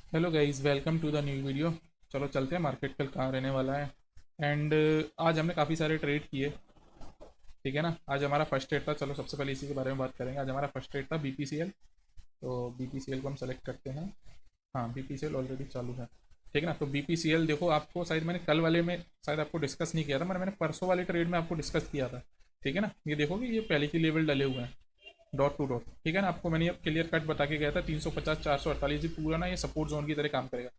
Hello guys, welcome to the new video. चलो चलते हैं, मार्केट कल कहाँ रहने वाला है। एंड आज हमने काफ़ी सारे ट्रेड किए। ठीक है ना। आज हमारा फर्स्ट ट्रेड था, चलो सबसे पहले इसी के बारे में बात करेंगे। आज हमारा फर्स्ट ट्रेड था बीपीसीएल। तो बीपीसीएल को हम सेलेक्ट करते हैं। हाँ, बीपीसीएल ऑलरेडी चालू है। ठीक है ना। तो बीपीसीएल देखो, आपको शायद मैंने कल वाले में शायद आपको डिस्कस नहीं किया था, मैंने परसों वाले ट्रेड में आपको डिस्कस किया था। ठीक है ना। ये देखो कि ये पहले की लेवल डले हुए हैं, डॉट टू डॉट। ठीक है ना। आपको मैंने ये क्लियर कट बता के गया था 350 448 ये पूरा ना, ये सपोर्ट जोन की तरह काम करेगा।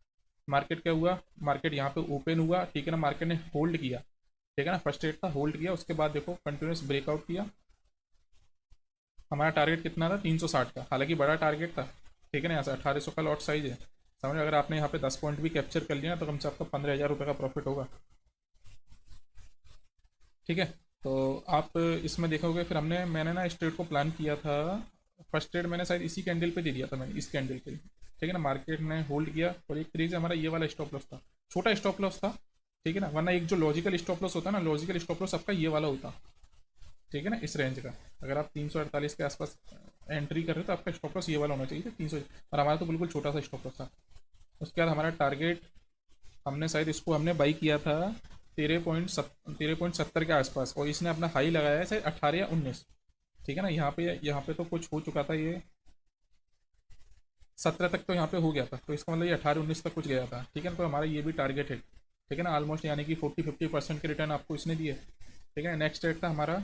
मार्केट क्या हुआ, मार्केट यहाँ पे ओपन हुआ। ठीक है ना। मार्केट ने होल्ड किया। ठीक है ना। फर्स्ट रेट था, होल्ड किया, उसके बाद देखो कंटिन्यूस ब्रेकआउट किया। हमारा टारगेट कितना था, 360 का, हालांकि बड़ा टारगेट था। ठीक है ना। यहाँ से 1800 का लॉट साइज है। समझ, अगर आपने यहाँ पे 10 पॉइंट भी कैप्चर कर लिया तो कम से आपका 15,000 रुपये का प्रॉफिट होगा। ठीक है। तो आप इसमें देखोगे, फिर मैंने ना इस ट्रेड को प्लान किया था। फर्स्ट ट्रेड मैंने शायद इसी कैंडल पे दे दिया था, मैंने इस कैंडल पे। ठीक है ना। मार्केट ने होल्ड किया और एक तरीके से हमारा ये वाला स्टॉप लॉस था, छोटा स्टॉप लॉस था। ठीक है ना। वरना एक जो लॉजिकल स्टॉप लॉस होता है ना, लॉजिकल स्टॉप लॉस आपका ये वाला होता। ठीक है ना, इस रेंज का। अगर आप 348 के आसपास एंट्री कर रहे हो तो आपका स्टॉप लॉस ये वाला होना चाहिए था 300। और हमारा तो बिल्कुल छोटा सा स्टॉप लॉस था। उसके बाद हमारा टारगेट, हमने शायद इसको हमने बाई किया था 13.70 के आसपास, और इसने अपना हाई लगाया है शायद 18 या 19। ठीक है ना। यहाँ पे तो कुछ हो चुका था, ये 17 तक तो यहाँ पे हो गया था, तो इसका मतलब ये 18 19 तक कुछ गया था। ठीक है ना। तो हमारा ये भी टारगेट है। ठीक है ना। ऑलमोस्ट यानी कि 40-50% के रिटर्न आपको इसने दिए। ठीक है ना। नेक्स्ट रेट था हमारा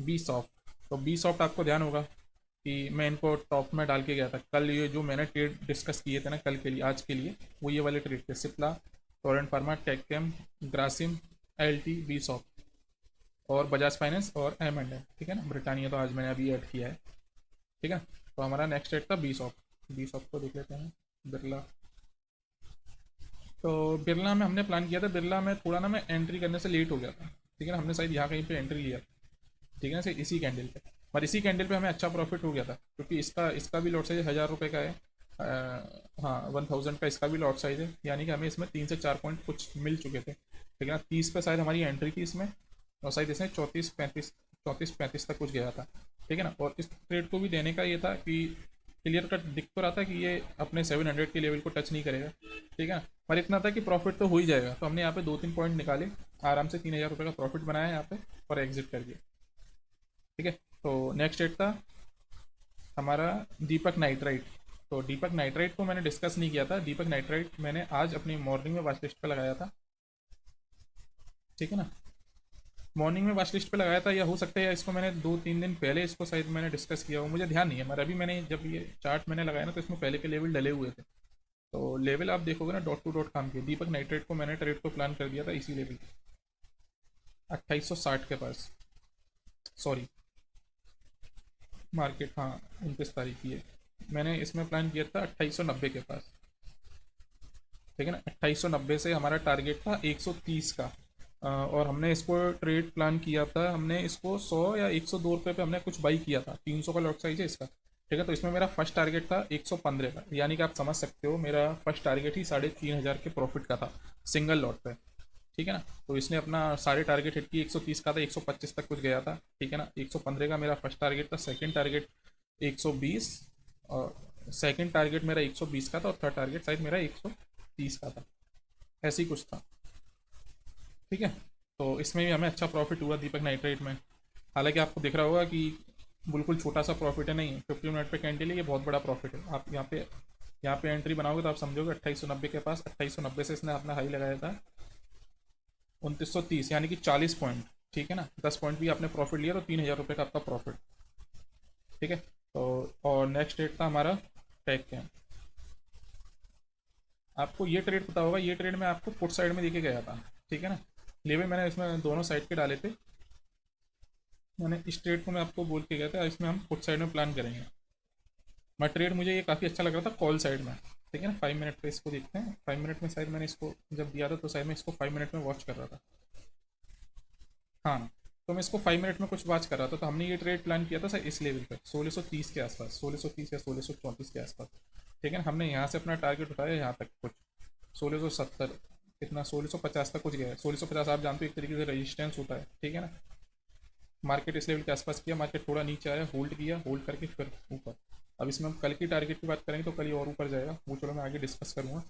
बी सॉफ्ट। तो बी सॉफ्ट आपको ध्यान होगा कि मैं इनको टॉप में डाल के गया था कल। ये जो मैंने ट्रेड डिस्कस किए थे ना कल के लिए, आज के लिए, वो ये वाले ट्रेड थे। सिप्ला, टोरेंट फार्मा, टेक्केम, Grasim, L T, B soft और बजाज फाइनेंस और एम एंड एम। ठीक है ना। ब्रिटानिया तो आज मैंने अभी ऐड किया है। ठीक है। तो हमारा नेक्स्ट रेट था बी सॉफ्ट। बी सॉफ्ट को देख लेते हैं। बिरला। तो बिरला में हमने प्लान किया था, बिरला में थोड़ा ना मैं एंट्री करने से लेट हो गया था। ठीक है ना। हमने शायद यहाँ कहीं पे एंट्री लिया। ठीक है ना, सिर्फ इसी कैंडल पे। पर इसी कैंडल पे हमें अच्छा प्रॉफिट हो गया था, क्योंकि इसका इसका भी लॉट साइज 1000 रुपये का है। हाँ, 1000 का इसका भी लॉट साइज है, यानी कि हमें इसमें 3 से 4 पॉइंट कुछ मिल चुके थे। ठीक है ना। 30 पे शायद हमारी एंट्री थी इसमें, और शायद इसमें 34 35 तक कुछ गया था। ठीक है ना। और इस ट्रेड को भी देने का ये था कि क्लियर कट दिख तो रहा था कि ये अपने 700 के लेवल को टच नहीं करेगा। ठीक है ना। पर इतना था कि प्रॉफिट तो हो ही जाएगा, तो हमने यहाँ पे 2-3 पॉइंट निकाले, आराम से 3000 रुपये का प्रॉफिट बनाया यहाँ पे, और एग्जिट कर दिया। ठीक है। तो नेक्स्ट डेट था हमारा दीपक नाइट्राइट। तो दीपक नाइट्राइट को मैंने डिस्कस नहीं किया था। दीपक नाइट्राइट मैंने आज अपनी मॉर्निंग में वॉच लिस्ट पे लगाया था। ठीक है ना। मॉर्निंग में वॉच लिस्ट पे लगाया था, या हो सकता है या इसको मैंने 2-3 दिन पहले इसको शायद मैंने डिस्कस किया हो, मुझे ध्यान नहीं है। मगर अभी मैंने जब ये चार्ट मैंने लगाया ना, तो इसमें पहले के लेवल डले हुए थे। तो लेवल आप देखोगे ना, डॉट टू डॉट काम किया। दीपक नाइट्राइट को मैंने ट्रेड को प्लान कर दिया था इसी लेवल 2860 के पास। सॉरी, मार्केट, हाँ, 29 तारीख की है। मैंने इसमें प्लान किया था 2890 के पास। ठीक है ना। 2890 से हमारा टारगेट था 130 का। और हमने इसको ट्रेड प्लान किया था, हमने इसको 100 या 102 रुपये पे हमने कुछ बाई किया था। 300 का लॉट साइज है इसका। ठीक है। तो इसमें मेरा फर्स्ट टारगेट था 115 का, यानी कि आप समझ सकते हो मेरा फर्स्ट टारगेट ही 3500 के प्रॉफिट का था, सिंगल लॉट पे। ठीक है ना। तो इसने अपना सारे टारगेट हिट किए। 130 का था, 125 तक कुछ गया था। ठीक है ना। 115 का मेरा फर्स्ट टारगेट था, सेकंड टारगेट 120, और सेकंड टारगेट मेरा 120 का था, और थर्ड टारगेट शायद मेरा 130 का था, ऐसे ही कुछ था। ठीक है। तो इसमें भी हमें अच्छा प्रॉफिट हुआ दीपक नाइट्रेट में। हालांकि आपको दिख रहा होगा कि बिल्कुल छोटा सा प्रॉफिट है, नहीं, 50 मिनट पे कैंडल है, ये बहुत बड़ा प्रॉफिट है। आप यहाँ पे एंट्री बनाओगे तो आप समझोगे 2890 के पास। 2890 से इसने अपना हाई लगाया था 2930, यानी कि 40 पॉइंट। ठीक है ना। 10 पॉइंट भी आपने प्रॉफिट लिया तो 3000 रुपये का आपका प्रॉफिट। ठीक है। तो और नेक्स्ट ट्रेड था हमारा टेक कैम। आपको ये ट्रेड पता होगा, ये ट्रेड मैं आपको पुट साइड में देके गया था। ठीक है ना। लेवे मैंने इसमें दोनों साइड के डाले थे। मैंने इस ट्रेड को मैं आपको बोल के गया था, इसमें हम पुट साइड में प्लान करेंगे। मैं ट्रेड, मुझे ये काफ़ी अच्छा लग रहा था कॉल साइड में। ठीक है ना। 5 मिनट पे इसको देखते हैं। 5 मिनट में शायद मैंने इसको जब दिया था, तो शायद मैं इसको 5 मिनट में वॉच कर रहा था। हाँ, तो मैं इसको 5 मिनट में कुछ वॉच कर रहा था। तो हमने ये ट्रेड प्लान किया था सर इस लेवल पे 1630 के आसपास, 1630 या 1634 के आसपास। ठीक है ना। हमने यहाँ से अपना टारगेट उठाया यहाँ तक कुछ 1670, कितना, 1650 तक कुछ गया। 1650 आप जानते हो एक तरीके से रेजिस्टेंस होता है। ठीक है ना। मार्केट इस लेवल के आसपास किया, मार्केट थोड़ा नीचे आया, होल्ड किया, होल्ड करके फिर ऊपर। अब इसमें हम कल की टारगेट की बात करेंगे तो कल ये और ऊपर जाएगा, वो चलो मैं आगे डिस्कस करूँगा।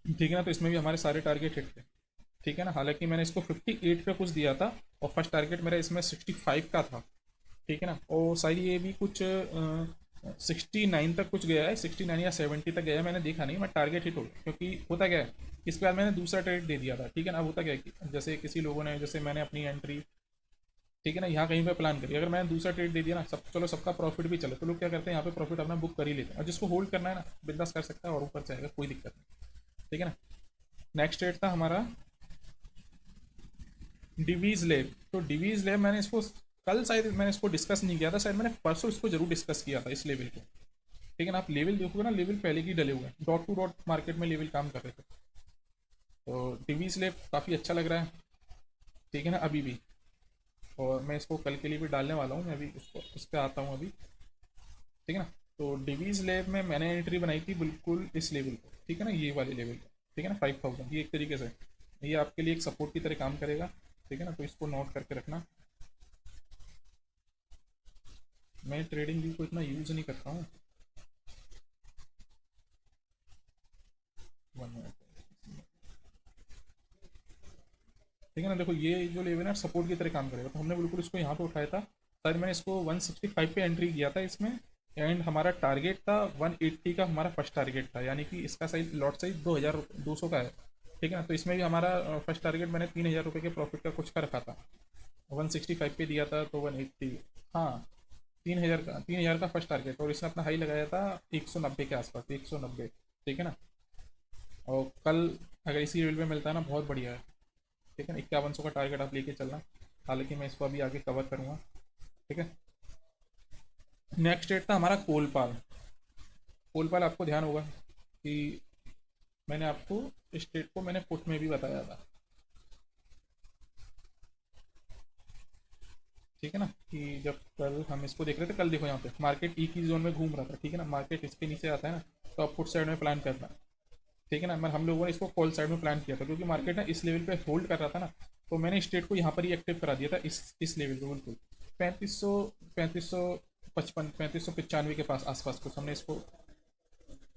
ठीक है ना, तो इसमें भी हमारे सारे टारगेट हिट थे। ठीक है ना, हालांकि मैंने इसको 58 पे कुछ दिया था और फर्स्ट टारगेट मेरा इसमें 65 का था। ठीक है ना, और शायद ये भी कुछ 69 तक कुछ गया है, 69 या 70 तक गया है, मैंने देखा नहीं, मैं टारगेट हिट हो गया। क्योंकि होता क्या है, इसके बाद मैंने दूसरा ट्रेड दे दिया था। ठीक है ना, अब होता क्या है कि जैसे किसी लोगों ने, जैसे मैंने अपनी एंट्री, ठीक है ना, यहाँ कहीं पे प्लान करी, अगर मैंने दूसरा ट्रेड दे दिया ना, सब चलो सबका प्रॉफिट भी चले, तो लोग क्या करते हैं यहाँ पे प्रॉफिट अपना बुक कर ही लेते हैं, और जिसको होल्ड करना है ना बिंदास कर सकता है और ऊपर जाएगा, कोई दिक्कत नहीं। ठीक है ना, नेक्स्ट ट्रेड था हमारा डिवीज लैब। तो डिवीज लैब मैंने इसको कल शायद मैंने इसको डिस्कस नहीं किया था, शायद मैंने परसों इसको जरूर डिस्कस किया था इस लेवल को। ठीक है ना, आप लेवल देखोगे ना, लेवल पहले की डले हुए हैं, डॉट टू डॉट मार्केट में लेवल काम कर रहे थे। तो डिवीज लैब काफ़ी अच्छा लग रहा है। ठीक है ना, अभी भी, और मैं इसको कल के लिए भी डालने वाला हूँ, मैं अभी इसको इस पर आता हूँ अभी। ठीक है ना, तो डिवीज लैब में मैंने एंट्री बनाई थी बिल्कुल इस लेवल को। ठीक है ना, ये वाले लेवल को। ठीक है ना, 5000, ये एक तरीके से ये आपके लिए एक सपोर्ट की तरह काम करेगा। ठीक है ना, तो इसको नोट करके रखना। मैं ट्रेडिंग व्यू को इतना यूज़ नहीं करता हूँ। 1 मिनट। ठीक है ना, देखो ये जो लेवल है सपोर्ट की तरह काम करेगा, तो हमने बिल्कुल इसको यहाँ पे उठाया था। शायद मैंने इसको 165 पे एंट्री किया था इसमें, एंड हमारा टारगेट था 180 का, हमारा फर्स्ट टारगेट था, यानी कि इसका साइज लॉट साइज 2200 का है। ठीक है ना, तो इसमें भी हमारा फर्स्ट टारगेट मैंने 3000 रुपये के प्रॉफिट का कुछ का रखा था। 165 पे दिया था तो 180, हाँ 3000 का फर्स्ट टारगेट, और इसने अपना हाई लगाया था 190 के आसपास, 190। ठीक है ना, और कल अगर इसी लेवल पे मिलता है ना, बहुत बढ़िया है। ठीक है ना, 5100 का टारगेट आप लेके चलना, हालांकि मैं इसको अभी आगे कवर करूँगा। ठीक है, नेक्स्ट डेट था हमारा कोलपाल। कोलपाल आपको ध्यान होगा कि मैंने आपको इस डेट को मैंने पुट में भी बताया था। ठीक है ना, कि जब कल हम इसको देख रहे थे, कल देखो यहाँ पे मार्केट ई की जोन में घूम रहा था। ठीक है ना, मार्केट इसके नीचे आता है ना, तो आप पुट साइड में प्लान करना। ठीक है ना, मैं हम लोगों ने इसको कॉल साइड में प्लान किया था, क्योंकि मार्केट ना इस लेवल पे होल्ड कर रहा था ना, तो मैंने स्टेट को यहाँ पर ही एक्टिव करा दिया था, इस लेवल पे बिल्कुल 3555 3595 के पास आसपास कुछ हमने इसको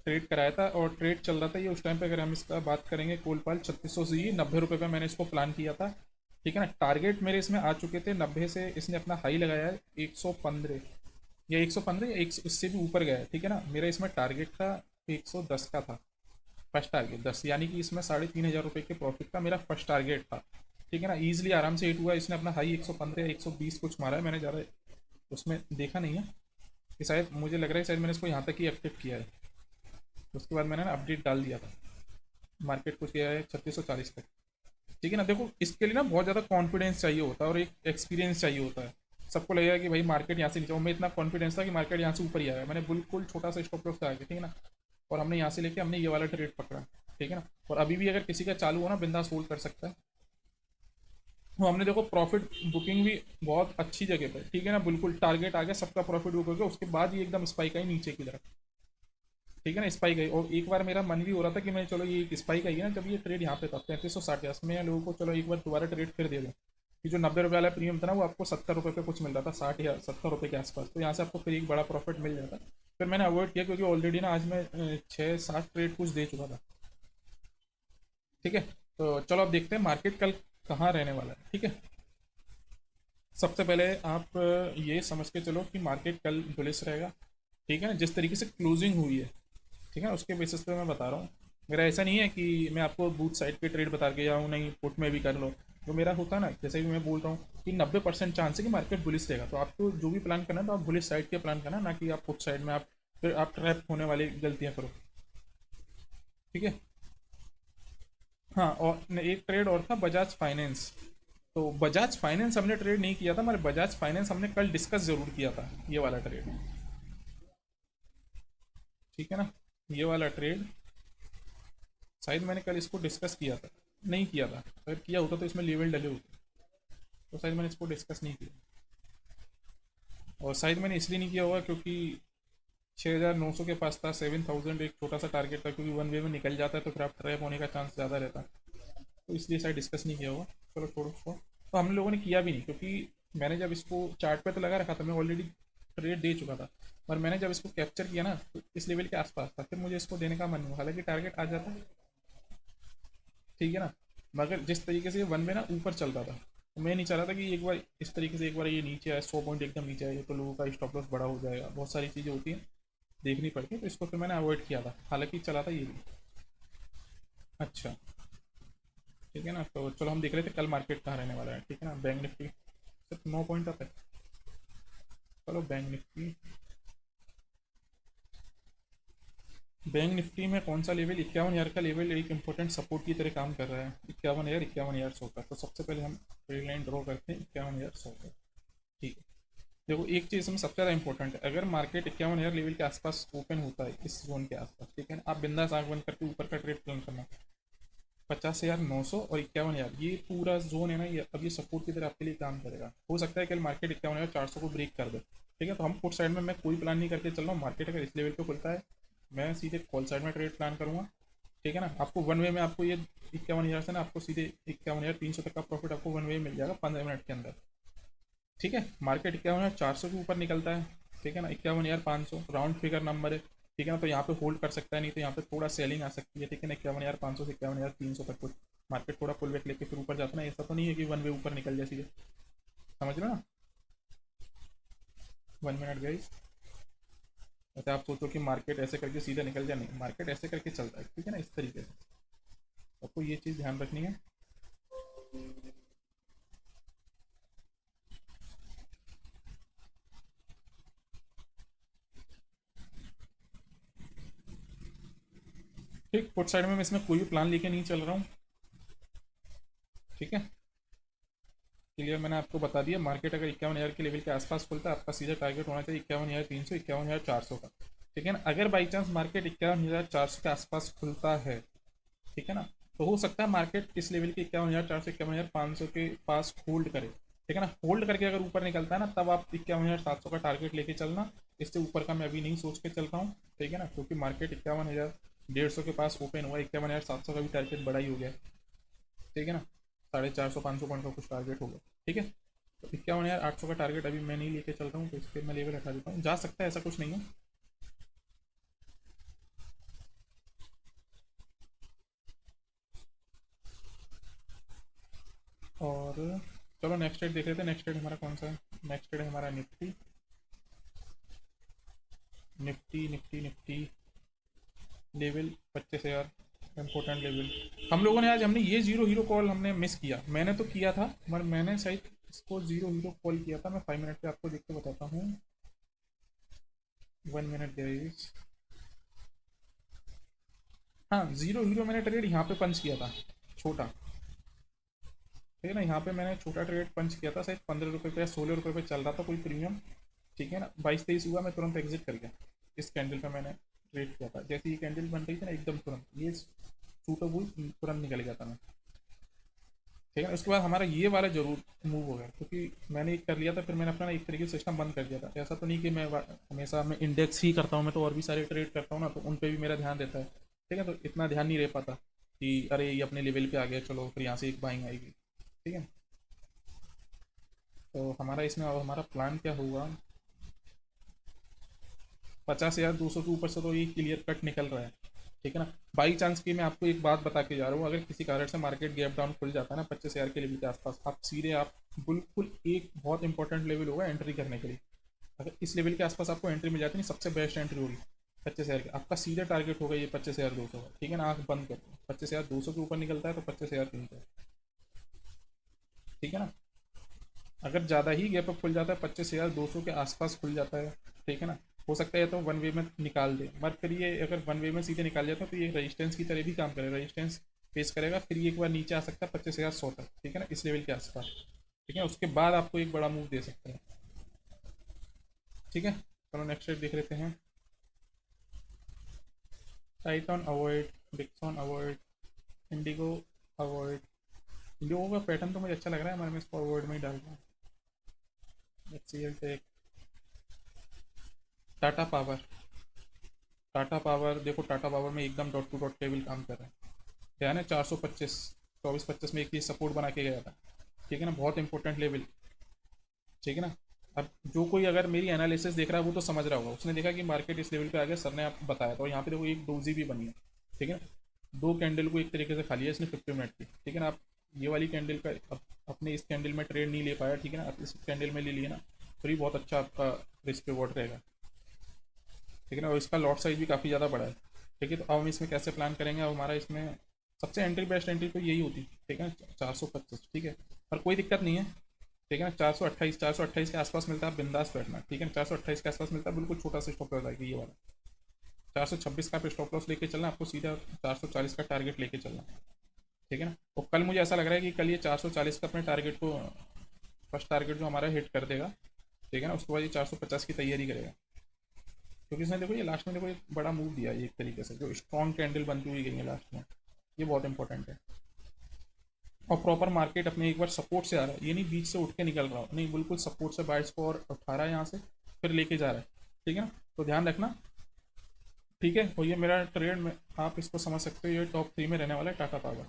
ट्रेड कराया था, और ट्रेड चल रहा था ये उस टाइम पे। अगर हम इसका बात करेंगे कोलपाल 3600 से ही 90 रुपये पे मैंने इसको प्लान किया था। ठीक है ना, टारगेट मेरे इसमें आ चुके थे 90 से, इसने अपना हाई लगाया है 115 या 115 या इससे भी ऊपर गया है। ठीक है ना, मेरा इसमें टारगेट था 110 का था, फर्स्ट टारगेट 10, यानी कि इसमें 3500 रुपये के प्रॉफिट का मेरा फर्स्ट टारगेट था। ठीक है ना, ईजिली आराम से हिट हुआ, इसने अपना हाई 115 या 120 कुछ मारा है, मैंने ज़्यादा उसमें देखा नहीं है, कि शायद मुझे लग रहा है शायद मैंने इसको यहाँ तक ही एक्टिव किया है। उसके बाद मैंने ना अपडेट डाल दिया था, मार्केट कुछ गया है 3640 तक। ठीक है ना, देखो इसके लिए ना बहुत ज़्यादा कॉन्फिडेंस चाहिए होता है और एक एक्सपीरियंस चाहिए होता है। सबको लगेगा कि भाई मार्केट यहाँ से नीचे, और मैं इतना कॉन्फिडेंस था कि मार्केट यहाँ से ऊपर ही आएगा, मैंने बिल्कुल छोटा सा स्टॉप लॉस लगा के। ठीक है ना, और हमने यहाँ से लेके हमने ये वाला ट्रेड पकड़ा। ठीक है ना, और अभी भी अगर किसी का चालू हो ना, बिंदास होल्ड कर सकता है। तो हमने देखो प्रॉफिट बुकिंग भी बहुत अच्छी जगह पर। ठीक है ना, बिल्कुल टारगेट आ गया, सबका प्रॉफिट बुक हो गया, उसके बाद ये एकदम स्पाइक आई नीचे की तरफ। ठीक है ना, स्पाइक आई, और एक बार मेरा मन भी हो रहा था कि मैं चलो ये स्पाइक आई है ना, जब ये ट्रेड यहाँ पे था 3560 मैं लोगों को चलो एक बार दोबारा ट्रेड फिर दे दूँ, कि जो 90 रुपये वाला प्रीमियम था ना, वो आपको 70 रुपये पे कुछ मिल रहा था, 60 या 70 रुपये के आसपास, तो यहाँ से आपको फिर एक बड़ा प्रॉफिट मिल जाता। फिर मैंने अवॉइड किया, क्योंकि ऑलरेडी ना आज मैं 6-7 ट्रेड कुछ दे चुका था। ठीक है, तो चलो अब देखते हैं मार्केट कल कहाँ रहने वाला है। ठीक है, सबसे पहले आप ये समझ के चलो कि मार्केट कल बुलिश रहेगा। ठीक है ना, जिस तरीके से क्लोजिंग हुई है, ठीक है, उसके बेसिस पे मैं बता रहा हूँ। मेरा ऐसा नहीं है कि मैं आपको बूथ साइड पे ट्रेड बता के जाऊँ, नहीं पुट में भी कर लो। जो मेरा होता है ना, जैसे भी मैं बोल रहा हूँ कि 90% चांस है कि मार्केट बुलिश रहेगा, तो आपको जो भी प्लान करना है तो आप बुलिश साइड के प्लान करना, ना कि आप पुट साइड में आप फिर आप ट्रैप होने वाली गलतियाँ करो। ठीक है, हाँ, और एक ट्रेड और था बजाज फाइनेंस। तो बजाज फाइनेंस हमने ट्रेड नहीं किया था, हमारे बजाज फाइनेंस हमने कल डिस्कस जरूर किया था, ये वाला ट्रेड। ठीक है ना, ये वाला ट्रेड शायद मैंने कल इसको डिस्कस किया था, नहीं किया था, अगर किया होता तो इसमें लेवल डले होते, तो शायद मैंने इसको डिस्कस नहीं किया। और शायद मैंने इसलिए नहीं किया होगा क्योंकि 6900 के पास था, 7000 एक छोटा सा टारगेट था, क्योंकि वन वे में निकल जाता है तो फिर आप ट्रैप होने का चांस ज़्यादा रहता है, तो इसलिए शायद डिस्कस नहीं किया होगा। चलो छोड़ो उसको, तो हम लोगों ने किया भी नहीं, क्योंकि मैंने जब इसको चार्ट पे तो लगा रखा था, मैं ऑलरेडी ट्रेड दे चुका था। और मैंने जब इसको कैप्चर किया ना तो इस लेवल के आसपास था, फिर मुझे इसको देने का मन हुआ, हालांकि टारगेट आ जाता, ठीक है ना। मगर जिस तरीके से वन वे ना ऊपर चल रहा था, तो मैं नहीं चाह रहा था कि एक बार इस तरीके से एक बार ये नीचे आए, 100 पॉइंट एकदम नीचे आए, तो लोगों का स्टॉप लॉस बड़ा हो जाएगा, बहुत सारी चीज़ें होती हैं देखनी पड़ती है, तो इसको फिर मैंने अवॉइड किया था, हालांकि चला था ये भी। अच्छा, ठीक है ना। तो चलो हम देख रहे थे कल मार्केट कहाँ रहने वाला है, ठीक है ना। बैंक निफ्टी सिर्फ 9 पॉइंट अप है। चलो बैंक निफ्टी में कौन सा लेवल, 51,000 का लेवल एक इंपॉर्टेंट सपोर्ट की तरह काम कर रहा है। 51,000, 51,100 का। तो सबसे पहले हम ट्रेड लाइन ड्रॉ करते हैं 51,100 का, ठीक है। देखो एक चीज़ इसमें सबसे ज़्यादा इंपॉर्टेंट है, अगर मार्केट 51,000 लेवल के आसपास ओपन होता है, इस जोन के आसपास, ठीक है ना, आप बिंदास आंख बंद करके ऊपर का ट्रेड प्लान करना। 50,900 और 51,000 ये पूरा जोन है ना, ये अब ये सपोर्ट की तरह आपके लिए काम करेगा। हो सकता है कल मार्केट 51,400 को ब्रेक कर दे, ठीक है। तो हम पुट साइड में मैं कोई प्लान नहीं करके चल रहा हूँ, मार्केट अगर इस लेवल पे खुलता है मैं सीधे कॉल साइड में ट्रेड प्लान करूँगा, ठीक है ना। आपको वन वे में आपको ये 51,000 से ना आपको सीधे 51,300 तक का प्रॉफिट आपको वन वे मिल जाएगा 15 मिनट के अंदर, ठीक है। मार्केट 51,400 के ऊपर निकलता है, ठीक है ना, 51,500 राउंड फिगर नंबर है, ठीक है ना। तो यहाँ पे होल्ड कर सकता है, नहीं तो यहाँ पे थोड़ा सेलिंग आ सकती है, ठीक है ना। 51,500 से 51,300 तक कुछ मार्केट थोड़ा पुल बैक लेके फिर ऊपर जाता है ना, ऐसा तो नहीं है कि वन वे ऊपर निकल जाए सीधे, समझ रहे हो ना। 1 मिनट गाइस। वैसे आप सोचो कि मार्केट ऐसे करके सीधे निकल जाए, नहीं, मार्केट ऐसे करके चलता है, ठीक है ना, इस तरीके से आपको ये चीज़ ध्यान रखनी है। ठीक, पुट साइड में मैं इसमें कोई भी प्लान लेके नहीं चल रहा हूँ, ठीक है। क्लियर, मैंने आपको बता दिया, मार्केट अगर 51,000 के लेवल के आसपास खुलता है, आपका सीधा टारगेट होना चाहिए 51,300, 51,400 का, ठीक है ना। अगर बाई चांस मार्केट 51,400 के आसपास खुलता है, ठीक है ना, तो हो सकता है मार्केट इस लेवल के 51,400, 51,500 के पास होल्ड करे, ठीक है ना। होल्ड करके अगर ऊपर निकलता है ना, तब आप 51,700 का टारगेट लेके चलना। इससे ऊपर का मैं अभी नहीं सोच के चल रहा हूँ, ठीक है ना, क्योंकि मार्केट 51,150 के पास ओपन हुआ, 51,700 का भी टारगेट बड़ा ही हो गया, ठीक है ना। 450, 500 पॉइंट का कुछ टारगेट होगा, ठीक है। तो 51,800 का टारगेट अभी मैं नहीं लेके चल रहा हूँ, तो इस पर मैं लेवल हटा देता हूँ, जा सकता है, ऐसा कुछ नहीं है। और चलो नेक्स्ट ट्रेड देख लेते हैं। नेक्स्ट ट्रेड हमारा कौन सा है? नेक्स्ट ट्रेड हमारा Nifty Nifty Nifty Nifty level 25,000, important level. हम लोगों ने आज हमने ये जीरो हीरो कॉल हमने मिस किया, मैंने तो किया था मगर मैंने शायद इसको जीरो हीरो कॉल किया था। मैं 5 मिनट पे आपको देख के बताता हूँ। 1 मिनट गाइस। हाँ, जीरो हीरो मैंने ट्रेड यहाँ पे पंच किया था, छोटा, ठीक है ना। यहाँ पे मैंने छोटा ट्रेड पंच किया था, शायद 15 रुपये पे या 16 रुपये पे चल रहा था कोई प्रीमियम, ठीक है ना। 22-23 हुआ, मैं तुरंत एग्जिट कर गया। इस कैंडल पे मैंने ट्रेड किया था, जैसे ये कैंडल बन रही थी ना एकदम तुरंत ये शूट अप हुई, तुरंत निकल गया था मैं, ठीक है। उसके बाद हमारा ये वाला जरूर मूव हो गया, क्योंकि मैंने एक कर लिया था, फिर मैंने अपना एक तरीके से सिस्टम बंद कर दिया था। ऐसा तो नहीं कि मैं हमेशा मैं इंडेक्स ही करता हूँ, मैं तो और भी सारे ट्रेड करता हूँ ना, तो उन पर भी मेरा ध्यान रहता है, ठीक है। तो इतना ध्यान नहीं रह पाता कि अरे ये अपने लेवल पे आ गया, चलो फिर यहाँ से एक बाइंग आएगी, ठीक है। तो हमारा इसमें अब हमारा प्लान क्या होगा, 50,200 के ऊपर से तो ये क्लियर कट निकल रहा है, ठीक है ना। बाई चांस की मैं आपको एक बात बता के जा रहा हूँ, अगर किसी कारण से मार्केट गैप डाउन खुल जाता है ना 25,000 के लेवल के आसपास, आप सीधे आप बिल्कुल एक बहुत इंपॉर्टेंट लेवल होगा एंट्री करने के लिए। अगर इस लेवल के आसपास आपको एंट्री मिल जाती है, सबसे बेस्ट एंट्री होगी 25,000 की, आपका सीधा टारगेट होगा ये 25,200 का, ठीक है ना। आंख बंद करते 25,200 के ऊपर निकलता है तो 25,300, ठीक है ना। अगर ज़्यादा ही गैप अप खुल जाता है, 25,200 के आसपास खुल जाता है, ठीक है ना, हो सकता है तो वन वे में निकाल दे, मगर फिर ये अगर वन वे में सीधे निकाल जाता है तो ये रेजिस्टेंस की तरह भी काम करेगा, रेजिस्टेंस फेस करेगा, फिर ये एक बार नीचे आ सकता है 25,100 तक, ठीक है ना, इस लेवल के आसपास, ठीक है। उसके बाद आपको एक बड़ा मूव दे सकते हैं, ठीक है। चलो नेक्स्ट रेट देख लेते हैं। Titan avoid, Dixon avoid, IndiGo avoid. IndiGo का पैटर्न तो मुझे अच्छा लग रहा है, मैं इसको अवॉइड में ही डाल रहा हूँ। HCL tech, Tata power. Tata power देखो, टाटा पावर में एकदम डॉट टू डॉट टेबल काम कर रहा है, ध्यान है 425, 24-25 में एक ही सपोर्ट बना के गया था, ठीक है ना, बहुत इंपॉर्टेंट लेवल, ठीक है ना। अब जो कोई अगर मेरी एनालिसिस देख रहा है वो तो समझ रहा होगा, उसने देखा कि मार्केट इस लेवल पे आ गया, सर ने आप बताया, तो यहाँ पे देखो एक डोजी भी बनी है, ठीक है ना। दो कैंडल को एक तरीके से खा लिया इसने 50 मिनट की, ठीक है ना। आप ये वाली कैंडल का अपने इस कैंडल में ट्रेड नहीं ले पाया, ठीक है ना, आप इस कैंडल में ले लिए ना, तो ये बहुत अच्छा आपका रिस्क रिवॉर्ड रहेगा, ठीक है ना। और इसका लॉट साइज भी काफ़ी ज़्यादा बड़ा है, ठीक है। तो अब हम इसमें कैसे प्लान करेंगे, अब हमारा इसमें सबसे एंट्री बेस्ट एंट्री तो यही होती, ठीक है ना, 425, ठीक है। और कोई दिक्कत नहीं है, ठीक है ना। 428 के आसपास मिलता है, बिंदास बैठना, ठीक है ना। 428 के आसपास मिलता है, बिल्कुल छोटा सा स्टॉप लॉस आएगी ये वाला। 426 का आप स्टॉप लॉस लेके चलना, आपको सीधा 440 का टारगेट लेके चलना, ठीक है ना। और कल मुझे ऐसा लग रहा है कि कल ये 440 का अपने टारगेट को, फर्स्ट टारगेट जो हमारा हिट कर देगा, ठीक है ना। उसके बाद ये 450 की तैयारी करेगा, क्योंकि इसने देखो ये लास्ट में देखो एक बड़ा मूव दिया है, एक तरीके से जो स्ट्रॉन्ग कैंडल बनती हुई गई है लास्ट में, ये बहुत इंपॉर्टेंट है। और प्रॉपर मार्केट अपने एक बार सपोर्ट से आ रहा है, ये नहीं बीच से उठ के निकल रहा हो, नहीं, बिल्कुल सपोर्ट से बाइट्स को और उठा रहा है यहाँ से, फिर लेके जा रहा है, ठीक है ना। तो ध्यान रखना, ठीक है। और ये मेरा ट्रेड में आप इसको समझ सकते हो, ये टॉप 3 में रहने वाला है टाटा पावर,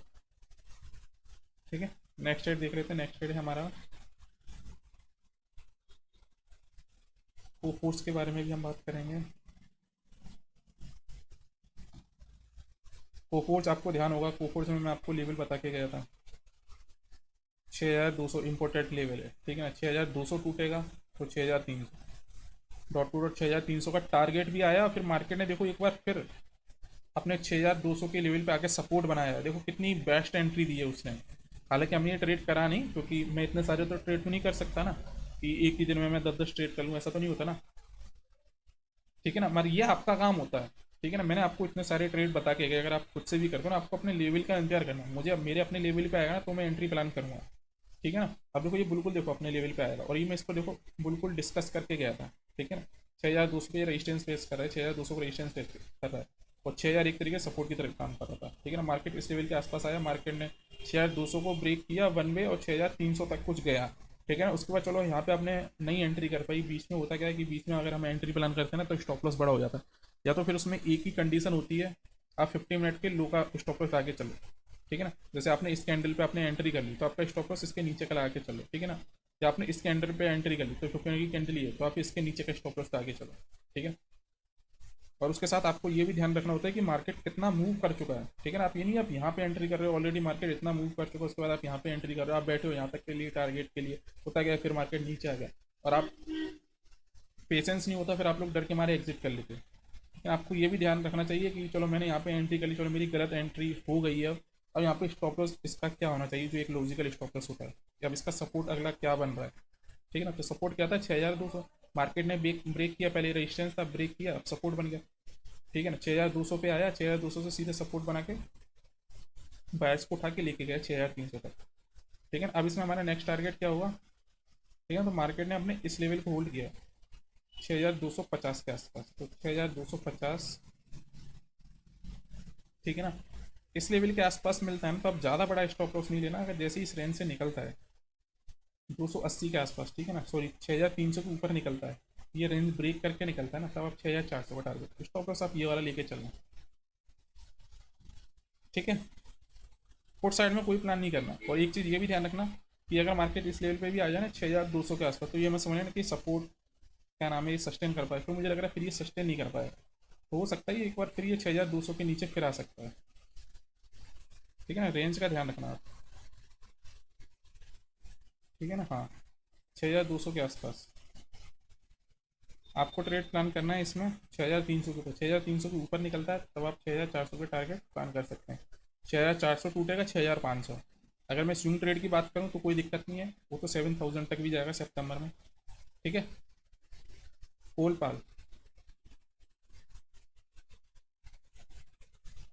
ठीक है। नेक्स्ट ट्रेड देख रहे थे, नेक्स्ट ट्रेड है हमारा कोफोर्स के बारे में भी हम बात करेंगे। कोफोर्स आपको ध्यान होगा, कोफोर्स में मैं आपको लेवल बता के गया था, 6200 इम्पोर्टेड लेवल है, ठीक है ना। 6200 टूटेगा तो 6300, डॉट टू डॉट 6300 का टारगेट भी आया, फिर मार्केट ने देखो एक बार फिर अपने 6200 के लेवल पे आके सपोर्ट बनाया है, देखो कितनी बेस्ट एंट्री दी है उसने। हालांकि हमने ये ट्रेड करा नहीं, क्योंकि मैं इतने सारे तो ट्रेड तो नहीं कर सकता ना, कि एक ही दिन में मैं 10-10 ट्रेड कर लूँ, ऐसा तो नहीं होता ना, ठीक है ना। मगर ये आपका काम होता है, ठीक है ना। मैंने आपको इतने सारे ट्रेड बता के गए, अगर आप खुद से भी करते हो ना, आपको अपने लेवल का इंतजार करना है। मुझे अब मेरे अपने लेवल पे आएगा ना तो मैं एंट्री प्लान करूँगा, ठीक है ना। अब देखो ये बिल्कुल देखो अपने लेवल पे आएगा, और ये मैं इसको देखो बिल्कुल डिस्कस करके गया था, ठीक है ना। 6200 पे रेजिस्टेंस फेस कर रहा है, 6200 को रेजिस्टेंस फेस कर रहा है, और 6000 एक तरीके से सपोर्ट की तरफ काम कर रहा था, ठीक है ना। मार्केट इस लेवल के आसपास आया, मार्केट ने 6200 को ब्रेक किया वन वे, और 6300 तक कुछ गया, ठीक है ना। उसके बाद चलो यहाँ पे आपने नई एंट्री कर पाई, बीच में होता क्या है कि बीच में अगर हम एंट्री प्लान करते हैं ना तो स्टॉप लॉस बड़ा हो जाता है, या तो फिर उसमें एक ही कंडीशन होती है, आप 50 मिनट के लो का स्टॉप लॉस आगे चलो, ठीक है ना। जैसे आपने इस कैंडल पे आपने एंट्री कर ली तो आपका स्टॉप लॉस इसके नीचे का लगा के चलो, ठीक है ना। या आपने इस कैंडल पे एंट्री कर ली तो 50 की कैंडल ही है, तो आप इसके नीचे का स्टॉप लॉस आगे चलो, ठीक है। और उसके साथ आपको ये भी ध्यान रखना होता है कि मार्केट कितना मूव कर चुका है, ठीक है ना। आप ये नहीं आप यहाँ पे एंट्री कर रहे हो, ऑलरेडी मार्केट इतना मूव कर चुका है, उसके बाद आप यहाँ पे एंट्री कर रहे हो, आप बैठे हो यहाँ तक के लिए टारगेट के लिए, होता गया फिर मार्केट नीचे आ गया, और आप पेशेंस नहीं होता, फिर आप लोग डर के मारे एग्जिट कर लेते हो। लेकिन आपको ये भी ध्यान रखना चाहिए कि चलो मैंने यहाँ पे एंट्री कर ली, चलो मेरी गलत एंट्री हो गई है, अब यहाँ पे स्टॉप लॉस इसका क्या होना चाहिए, जो एक लॉजिकल स्टॉप लॉस होता है, कि अब इसका सपोर्ट अगला क्या बन रहा है, ठीक है ना। तो सपोर्ट क्या था, 6200, मार्केट ने ब्रेक किया, पहले रेजिस्टेंस था, ब्रेक किया, अब सपोर्ट बन गया, ठीक है ना। 6200 पे आया, 6200 से सीधे सपोर्ट बना के बायर्स को उठा के लेके गया 6300 तक, ठीक है ना। अब इसमें हमारा नेक्स्ट टारगेट क्या हुआ, ठीक है। तो मार्केट ने अपने इस लेवल को होल्ड किया 6250 के आसपास, तो 6250, ठीक है ना। इस लेवल के आसपास मिलता है ना तो अब ज़्यादा बड़ा स्टॉप लॉस नहीं लेना, अगर जैसे ही इस रेंज से निकलता है 280 के आसपास, ठीक है ना, सॉरी 6300 के ऊपर निकलता है, ये रेंज ब्रेक करके निकलता है ना, तब आप 6400 का टारगेट स्टॉप लॉस आप ये वाला लेके चलना, ठीक है। पुट साइड में कोई प्लान नहीं करना। और एक चीज़ ये भी ध्यान रखना कि अगर मार्केट इस लेवल पे भी आ जाए ना 6200 के आसपास, तो ये मैं समझ लेना कि सपोर्ट क्या नाम है ये सस्टेन कर पाए, फिर मुझे लग रहा है फिर ये सस्टेन नहीं कर पाएगा, तो हो सकता है एक बार फिर ये 6200 के नीचे फिर आ सकता है, ठीक है ना। रेंज का ध्यान रखना आप, ठीक है ना। हाँ, 6200 के आसपास आपको ट्रेड प्लान करना है इसमें, 6300 के ऊपर, 6300 के ऊपर निकलता है तब आप 6400 के टारगेट प्लान कर सकते हैं। 6400 टूटेगा 6500, अगर मैं स्विंग ट्रेड की बात करूँ तो कोई दिक्कत नहीं है, वो तो 7000 तक भी जाएगा सितंबर में, ठीक है। कोलपाल,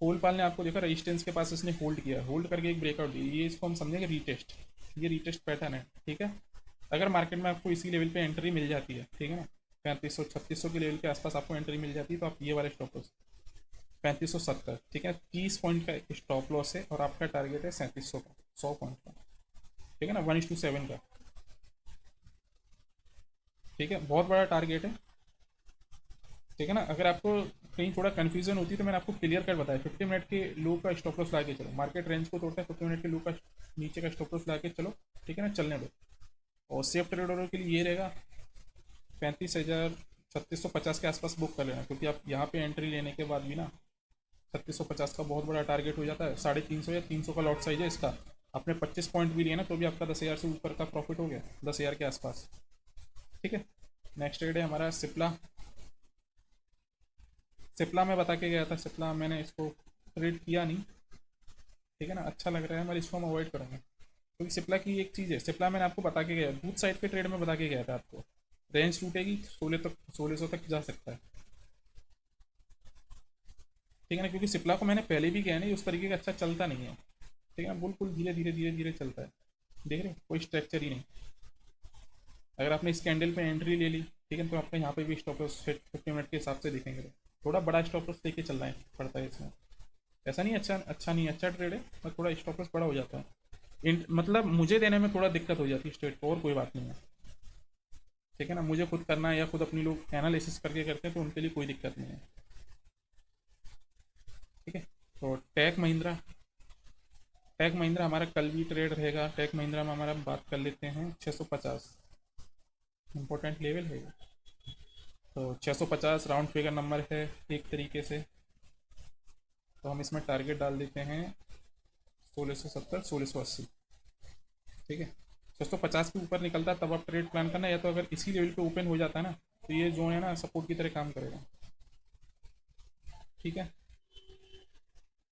कोलपाल ने आपको देखा रेजिस्टेंस के पास इसने होल्ड किया, होल्ड करके एक ब्रेकआउट दी, ये इसको हम समझेंगे रीटेस्ट, ये रीटेस्ट पैटर्न है, ठीक है। अगर मार्केट में आपको इसी लेवल पे एंट्री मिल जाती है, ठीक है ना, 3500 के लेवल के आसपास आपको एंट्री मिल जाती है, तो आप ये वाले स्टॉप लॉस 3570, ठीक है, 30 पॉइंट का स्टॉप लॉस है, और आपका टारगेट है 3700 का, 100 पॉइंट का, ठीक है ना, 1:7 का, ठीक है, बहुत बड़ा टारगेट है, ठीक है ना। अगर आपको कहीं थोड़ा कन्फ्यूजन होती है तो मैंने आपको क्लियर कर बताया, 50 मिनट के लो का स्टॉप लॉस ला के चलो, मार्केट रेंज को तोड़ता है, 50 मिनट के लो का नीचे का स्टॉप लॉस ला के चलो, ठीक है ना, चलने दो। और सेफ ट्रेडरों के लिए ये रहेगा 35,000 3650 के आसपास बुक कर लेना, क्योंकि आप यहाँ पे एंट्री लेने के बाद भी ना 3650 का बहुत बड़ा टारगेट हो जाता है। 350 या 300 का लॉट साइज है इसका। आपने 25 पॉइंट भी लिया ना तो भी आपका 10,000 से ऊपर का प्रॉफिट हो गया, 10,000 के आसपास। ठीक है, नेक्स्ट ट्रेड है हमारा सिप्ला। सिप्ला मैं बता के गया था, सिप्ला मैंने इसको ट्रेड किया नहीं, ठीक है ना, अच्छा लग रहा है, मैं इसको हम अवॉइड करूँगा। क्योंकि सिप्ला की एक चीज़ है, सिप्ला मैंने आपको बता के गया, बूथ साइड के ट्रेड में बता के गया था आपको, रेंज टूटेगी 1600 तक जा सकता है, ठीक है ना। क्योंकि सिप्ला को मैंने पहले भी किया नहीं, उस तरीके का अच्छा चलता नहीं है, ठीक है ना, बिल्कुल धीरे धीरे धीरे धीरे चलता है, देख रहे हो, कोई स्ट्रक्चर ही नहीं। अगर आपने इस कैंडल पे एंट्री ले ली, ठीक है, तो आपका यहाँ पे भी स्टॉप लॉस 50 मिनट के हिसाब से दिखेंगे, थोड़ा बड़ा स्टॉप लॉस लेके चलना है पड़ता है इसमें। ऐसा नहीं अच्छा नहीं, अच्छा ट्रेड है, पर थोड़ा स्टॉप लॉस बड़ा हो जाता है। मतलब मुझे देने में थोड़ा दिक्कत हो जाती है स्ट्रेट को, और कोई बात नहीं है, ठीक है ना। मुझे खुद करना है या खुद अपनी लोग एनालिसिस करके करते हैं तो उनके लिए कोई दिक्कत नहीं है, ठीक है। तो टेक महिंद्रा हमारा कल भी ट्रेड रहेगा। टेक महिंद्रा में हमारा बात कर लेते हैं 650 इंपॉर्टेंट लेवल है, तो 650 राउंड फिगर नंबर है एक तरीके से। तो हम इसमें टारगेट डाल देते हैं 1670 1680, ठीक है। 650 के ऊपर निकलता है तब आप ट्रेड प्लान करना, या तो अगर इसी लेवल पे ओपन हो जाता है ना तो ये जोन है ना सपोर्ट की तरह काम करेगा, ठीक है।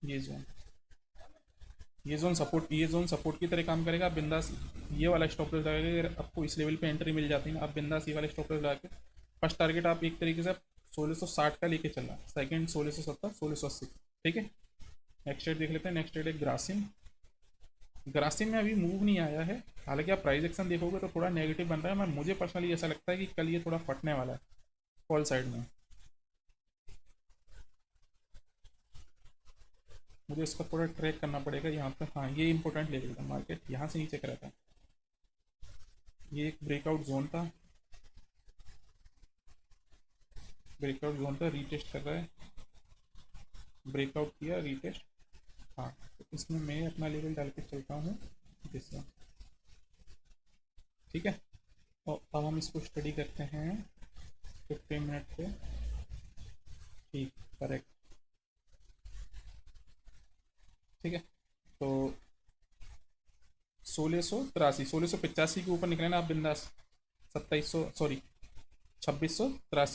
ये जोन ये जोन सपोर्ट की तरह काम करेगा। आप बिंदास ये वाला स्टॉप लॉस लगाएगा, अगर आपको इस लेवल पे एंट्री मिल जाती है ना, आप बिंदास ये वाला स्टॉप लॉस लगा के फर्स्ट टारगेट आप एक तरीके से 1660 का लेके चलना, सेकंड 1670 1680, ठीक है। नेक्स्ट रेट देख लेते हैं। नेक्स्ट रेट है ग्रासिम। ग्रासिम में अभी मूव नहीं आया है, हालांकि आप प्राइस एक्शन देखोगे तो थोड़ा नेगेटिव बन रहा है, मैं मुझे पर्सनली ऐसा लगता है कि कल ये थोड़ा फटने वाला है फॉल साइड में। मुझे इसका थोड़ा ट्रैक करना पड़ेगा यहाँ पे। हाँ, ये इंपॉर्टेंट लेवल था, मार्केट यहाँ से नीचे करा था, ये एक ब्रेकआउट जोन था, ब्रेकआउट जोन था, रीटेस्ट कर रहा है, ब्रेकआउट किया रीटेस्ट। हाँ, तो इसमें मैं अपना लेवल डाल के चलता हूँ जिससे, ठीक है। और अब हम इसको स्टडी करते हैं 15 मिनट पे, ठीक, करेक्ट, ठीक है। तो 1683 के ऊपर निकले ना आप बिंदास, 2683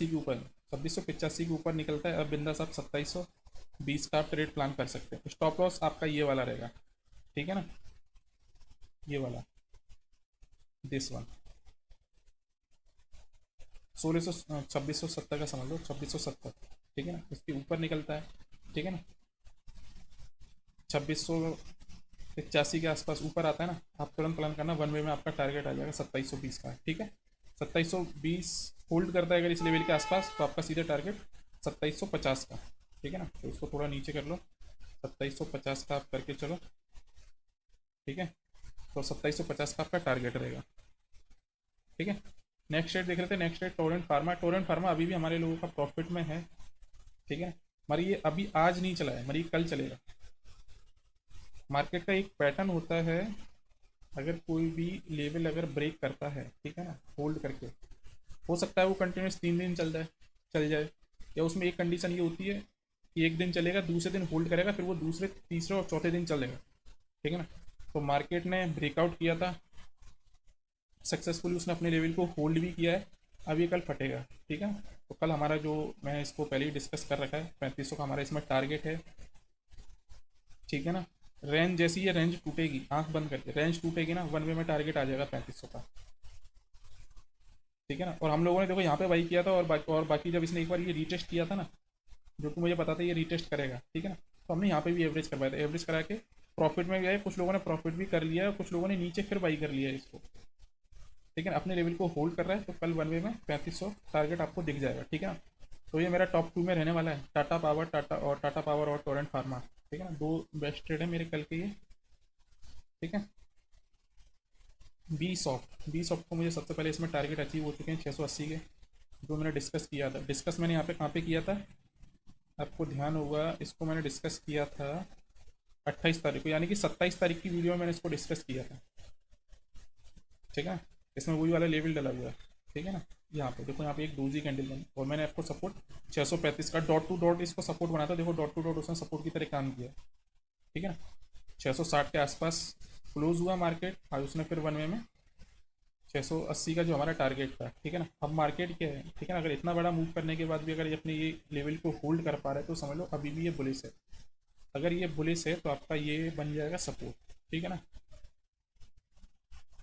के ऊपर, 2685 के ऊपर निकलता है अब बिंदास, आप 2720 का आप ट्रेड प्लान कर सकते हैं। स्टॉप लॉस आपका ये वाला रहेगा, ठीक है ना, ये वाला, दिस वन 2670 का समझ लो, 2670, ठीक है ना, इसके ऊपर निकलता है, ठीक है ना, 2681 के आसपास ऊपर आता है ना, आप तुरंत प्लान करना, वन वे में आपका टारगेट आ जाएगा 2720 का, ठीक है। 2720 होल्ड करता है अगर इस लेवल के आसपास तो आपका सीधा टारगेट 2750 का, ठीक है ना। तो इसको थोड़ा नीचे कर लो, 2750 का आप करके चलो, ठीक है। तो 2750 का आपका टारगेट रहेगा, ठीक है। नेक्स्ट रेट देख रहे थे, next rate Torrent pharma. Torrent pharma अभी भी हमारे लोगों का प्रॉफिट में है, ठीक है। मगर ये अभी आज नहीं चला है, मगर ये कल चलेगा। मार्केट का एक पैटर्न होता है, अगर कोई भी लेवल अगर ब्रेक करता है, ठीक है ना, होल्ड करके, हो सकता है वो कंटिन्यूस 3 दिन चल जाए, या उसमें एक कंडीशन ये होती है कि एक दिन चलेगा, दूसरे दिन होल्ड करेगा, फिर वो दूसरे तीसरे और चौथे दिन चलेगा, ठीक है ना। तो मार्केट ने ब्रेकआउट किया था सक्सेसफुली, उसने अपने लेवल को होल्ड भी किया है, अब ये कल फटेगा, ठीक है। तो कल हमारा जो, मैं इसको पहले ही डिस्कस कर रखा है, 3500 का हमारा इसमें टारगेट है, ठीक है ना। रेंज जैसी ये रेंज टूटेगी, आंख बंद करके रेंज टूटेगी ना, वन वे में टारगेट आ जाएगा 3500 का, ठीक है ना। और हम लोगों ने देखो यहाँ पे बाई किया था, और बाकी जब इसने एक बार ये रीटेस्ट किया था ना, जो कि मुझे पता था ये रीटेस्ट करेगा, ठीक है ना, तो हमने यहाँ पे भी एवरेज करवाया था, एवरेज करा के प्रॉफिट में गए, कुछ लोगों ने प्रॉफिट भी कर लिया है, कुछ लोगों ने नीचे फिर बाई कर लिया है इसको, ठीक है ना। अपने लेवल को होल्ड कर रहा है, तो कल वन वे में 3500 टारगेट आपको दिख जाएगा, ठीक है ना। तो ये मेरा टॉप 2 में रहने वाला है, टाटा पावर और टोरेंट फार्मा, ठीक है ना, 2 बेस्ट ट्रेड है मेरे कल के ये, ठीक है। बी सॉफ्ट को मुझे सबसे पहले इसमें टारगेट अचीव हो चुके हैं 680 के, जो मैंने डिस्कस किया था। डिस्कस मैंने यहाँ पे कहाँ पे किया था, आपको ध्यान होगा, इसको मैंने डिस्कस किया था 28 तारीख को, यानी कि 27 तारीख की वीडियो में मैंने इसको डिस्कस किया था, ठीक है। इसमें वही वाला लेवल डला हुआ है, ठीक है ना। यहाँ पे देखो, यहाँ पे एक डोजी कैंडल बनी और मैंने आपको सपोर्ट 635 का डॉट टू डॉट इसको सपोर्ट बनाया था। देखो डॉट टू डॉट उसने सपोर्ट की तरह काम किया, ठीक है ना। 660 के आसपास क्लोज हुआ मार्केट, आज उसने फिर वन वे में 680 का जो हमारा टारगेट था, ठीक है ना। अब मार्केट क्या है, ठीक है ना, अगर इतना बड़ा मूव करने के बाद भी अगर ये अपने ये लेवल को होल्ड कर पा रहा है तो समझ लो अभी भी ये बुलिश है। अगर ये बुलिश है तो आपका ये बन जाएगा सपोर्ट, ठीक है ना।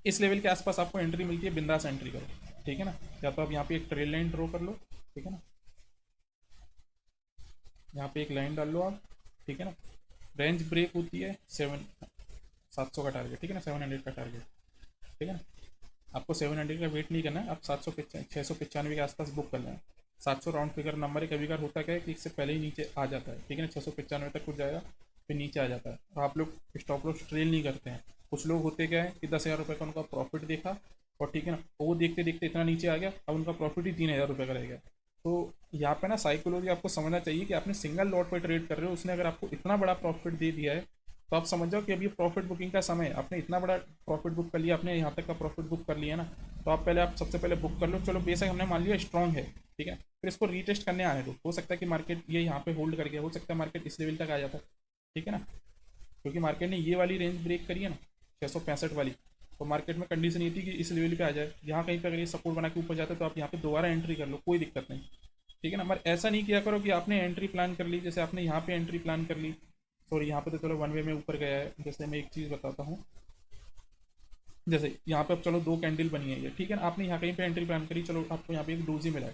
इस लेवल के आसपास आपको एंट्री मिलती है, बिंदास एंट्री करो, ठीक है ना। या तो आप यहाँ पे एक ट्रेल लाइन ड्रॉ कर लो, ठीक है ना, यहाँ पे एक लाइन डाल लो आप, ठीक है ना। रेंज ब्रेक होती है 700 का टारगेट, ठीक है ना, 700 का टारगेट, ठीक है ना। आपको 700 का वेट नहीं करना है, आप 695 के आसपास बुक कर लें। 700 राउंड फिगर नंबर है, कभी कभार होता क्या है कि इससे पहले ही नीचे आ जाता है, ठीक है ना, 695 तक कुछ जाएगा फिर नीचे आ जाता है। और आप लोग स्टॉप लॉस ट्रेल नहीं करते हैं। कुछ लोग होते क्या है कि 10,000 रुपये का उनका प्रॉफिट देखा और ठीक है ना, वो देखते देखते इतना नीचे आ गया, अब उनका प्रॉफिट ही 3,000 रुपये का रह गया। तो यहाँ पे ना साइकोलॉजी आपको समझना चाहिए कि आपने सिंगल लॉट पर ट्रेड कर रहे हो, उसने अगर आपको इतना बड़ा प्रॉफिट दे दिया है तो आप समझ जाओ कि अभी प्रॉफिट बुकिंग का समय है। आपने इतना बड़ा प्रॉफिट बुक कर लिया, आपने यहाँ तक का प्रॉफिट बुक कर लिया ना, तो आप सबसे पहले बुक कर लो। चलो बेशक हमने मान लिया स्ट्रॉन्ग है, ठीक है, फिर इसको रीटेस्ट करने आने दो। हो सकता है कि मार्केट ये यहाँ पे होल्ड कर गया, हो सकता है मार्केट इस लेवल तक आ जाता है, ठीक है ना। क्योंकि मार्केट ने ये वाली रेंज ब्रेक करी है ना 665 वाली, तो मार्केट में कंडीशन ये थी कि इस लेवल पे आ जाए। यहाँ कहीं पे अगर ये सपोर्ट बना के ऊपर जाता है तो आप यहाँ पे दोबारा एंट्री कर लो, कोई दिक्कत नहीं, ठीक है ना। मगर ऐसा नहीं किया करो कि आपने एंट्री प्लान कर ली, जैसे आपने यहाँ पे एंट्री प्लान कर ली, सॉरी यहाँ पे तो चलो वन वे में ऊपर गया है। जैसे मैं एक चीज़ बताता हूँ, जैसे यहाँ पे अब चलो दो कैंडल बनी है ये, ठीक है ना, आपने यहाँ कहीं पे एंट्री प्लान करी, चलो आपको यहाँ पे एक डोजी मिला है,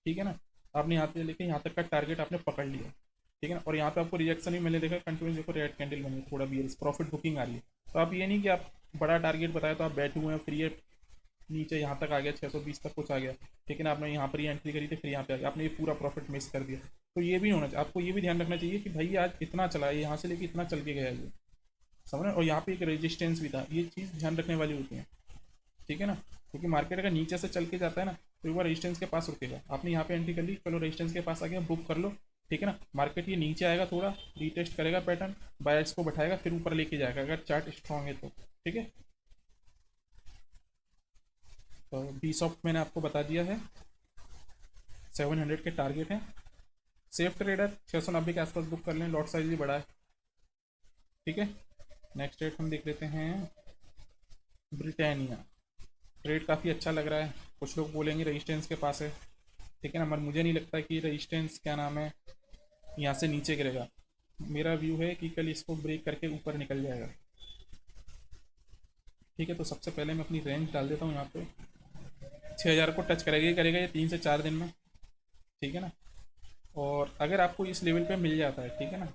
ठीक है ना। आपने यहाँ पे लेके यहाँ तक का टारगेट आपने पकड़ लिया, ठीक है ना, और यहाँ पे आपको रिजेक्शन भी मिले, देखा कंटिन्यूस, देखो रेड कैंडल बनी है, थोड़ा भी प्रॉफिट बुकिंग आ रही है। तो आप ये नहीं कि आप बड़ा टारगेट बताया तो आप बैठे हुए हैं, फिर ये नीचे यहाँ तक आ गया, 620 तक कुछ आ गया, ठीक है ना, आपने यहाँ पर ही एंट्री करी थी फिर यहाँ पे आ गया, आपने ये पूरा प्रॉफिट मिस कर दिया। तो ये भी होना चाहिए, आपको ये भी ध्यान रखना चाहिए कि भाई आज इतना चला है, यहाँ से लेके इतना चल के गया है ये, समझ रहे हैं? और यहाँ पे एक रेजिस्टेंस भी था, ये चीज़ ध्यान रखने वाली होती है, ठीक है ना। क्योंकि मार्केट अगर नीचे से चल के जाता है ना तो वो रेजिस्टेंस के पास रुकेगा। आपने यहाँ पे एंट्री कर ली, चलो रेजिस्टेंस के पास आ गया, बुक कर लो, ठीक है ना। मार्केट ये नीचे आएगा, थोड़ा रीटेस्ट करेगा पैटर्न, बायर्स को बैठाएगा, फिर ऊपर लेके जाएगा अगर चार्ट स्ट्रॉन्ग है तो, ठीक है। तो बी सॉफ्ट मैंने आपको बता दिया है, 700 के टारगेट है। सेफ ट्रेडर 690 के आसपास बुक कर लें, लॉट साइज भी बड़ा है, ठीक है। नेक्स्ट रेट हम देख लेते हैं, ब्रिटानिया। ट्रेड काफ़ी अच्छा लग रहा है, कुछ लोग बोलेंगे रेजिस्टेंस के पास है, ठीक है ना, मगर मुझे नहीं लगता कि रेजिस्टेंस क्या नाम है यहाँ से नीचे गिरेगा। मेरा व्यू है कि कल इसको ब्रेक करके ऊपर निकल जाएगा, ठीक है। तो सबसे पहले मैं अपनी रेंज डाल देता हूँ यहाँ पे, 6,000 को टच करेगा ही करेगा ये 3 से 4 दिन में, ठीक है ना। और अगर आपको इस लेवल पे मिल जाता है, ठीक है ना,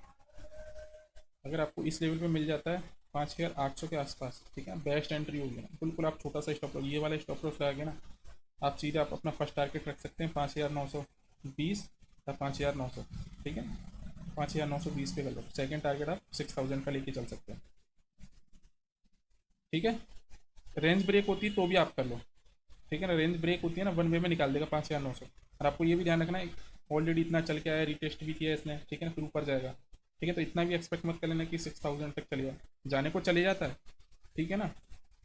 अगर आपको इस लेवल पे मिल जाता है 5,800 के आसपास, ठीक है, बेस्ट एंट्री होगी ना, बिल्कुल आप छोटा सा स्टॉप लॉस, ये वाला स्टॉप लॉस लगा के ना आप सीधे आप अपना फर्स्ट टारगेट रख सकते हैं 5,920 या 5,900, ठीक है, 5,920 पे कर लो। सेकंड टारगेट आप 6,000 का लेके चल सकते हैं, ठीक है। रेंज ब्रेक होती है तो भी आप कर लो, ठीक है ना, रेंज ब्रेक होती है ना वन वे में निकाल देगा 5,900। और आपको ये भी ध्यान रखना है ऑलरेडी इतना चल के आया, रिटेस्ट भी किया इसने, ठीक है ना, फिर ऊपर जाएगा, ठीक है। तो इतना भी एक्सपेक्ट मत कर लेना कि 6,000 तक चलेगा, जाने को चले जाता है, ठीक है ना।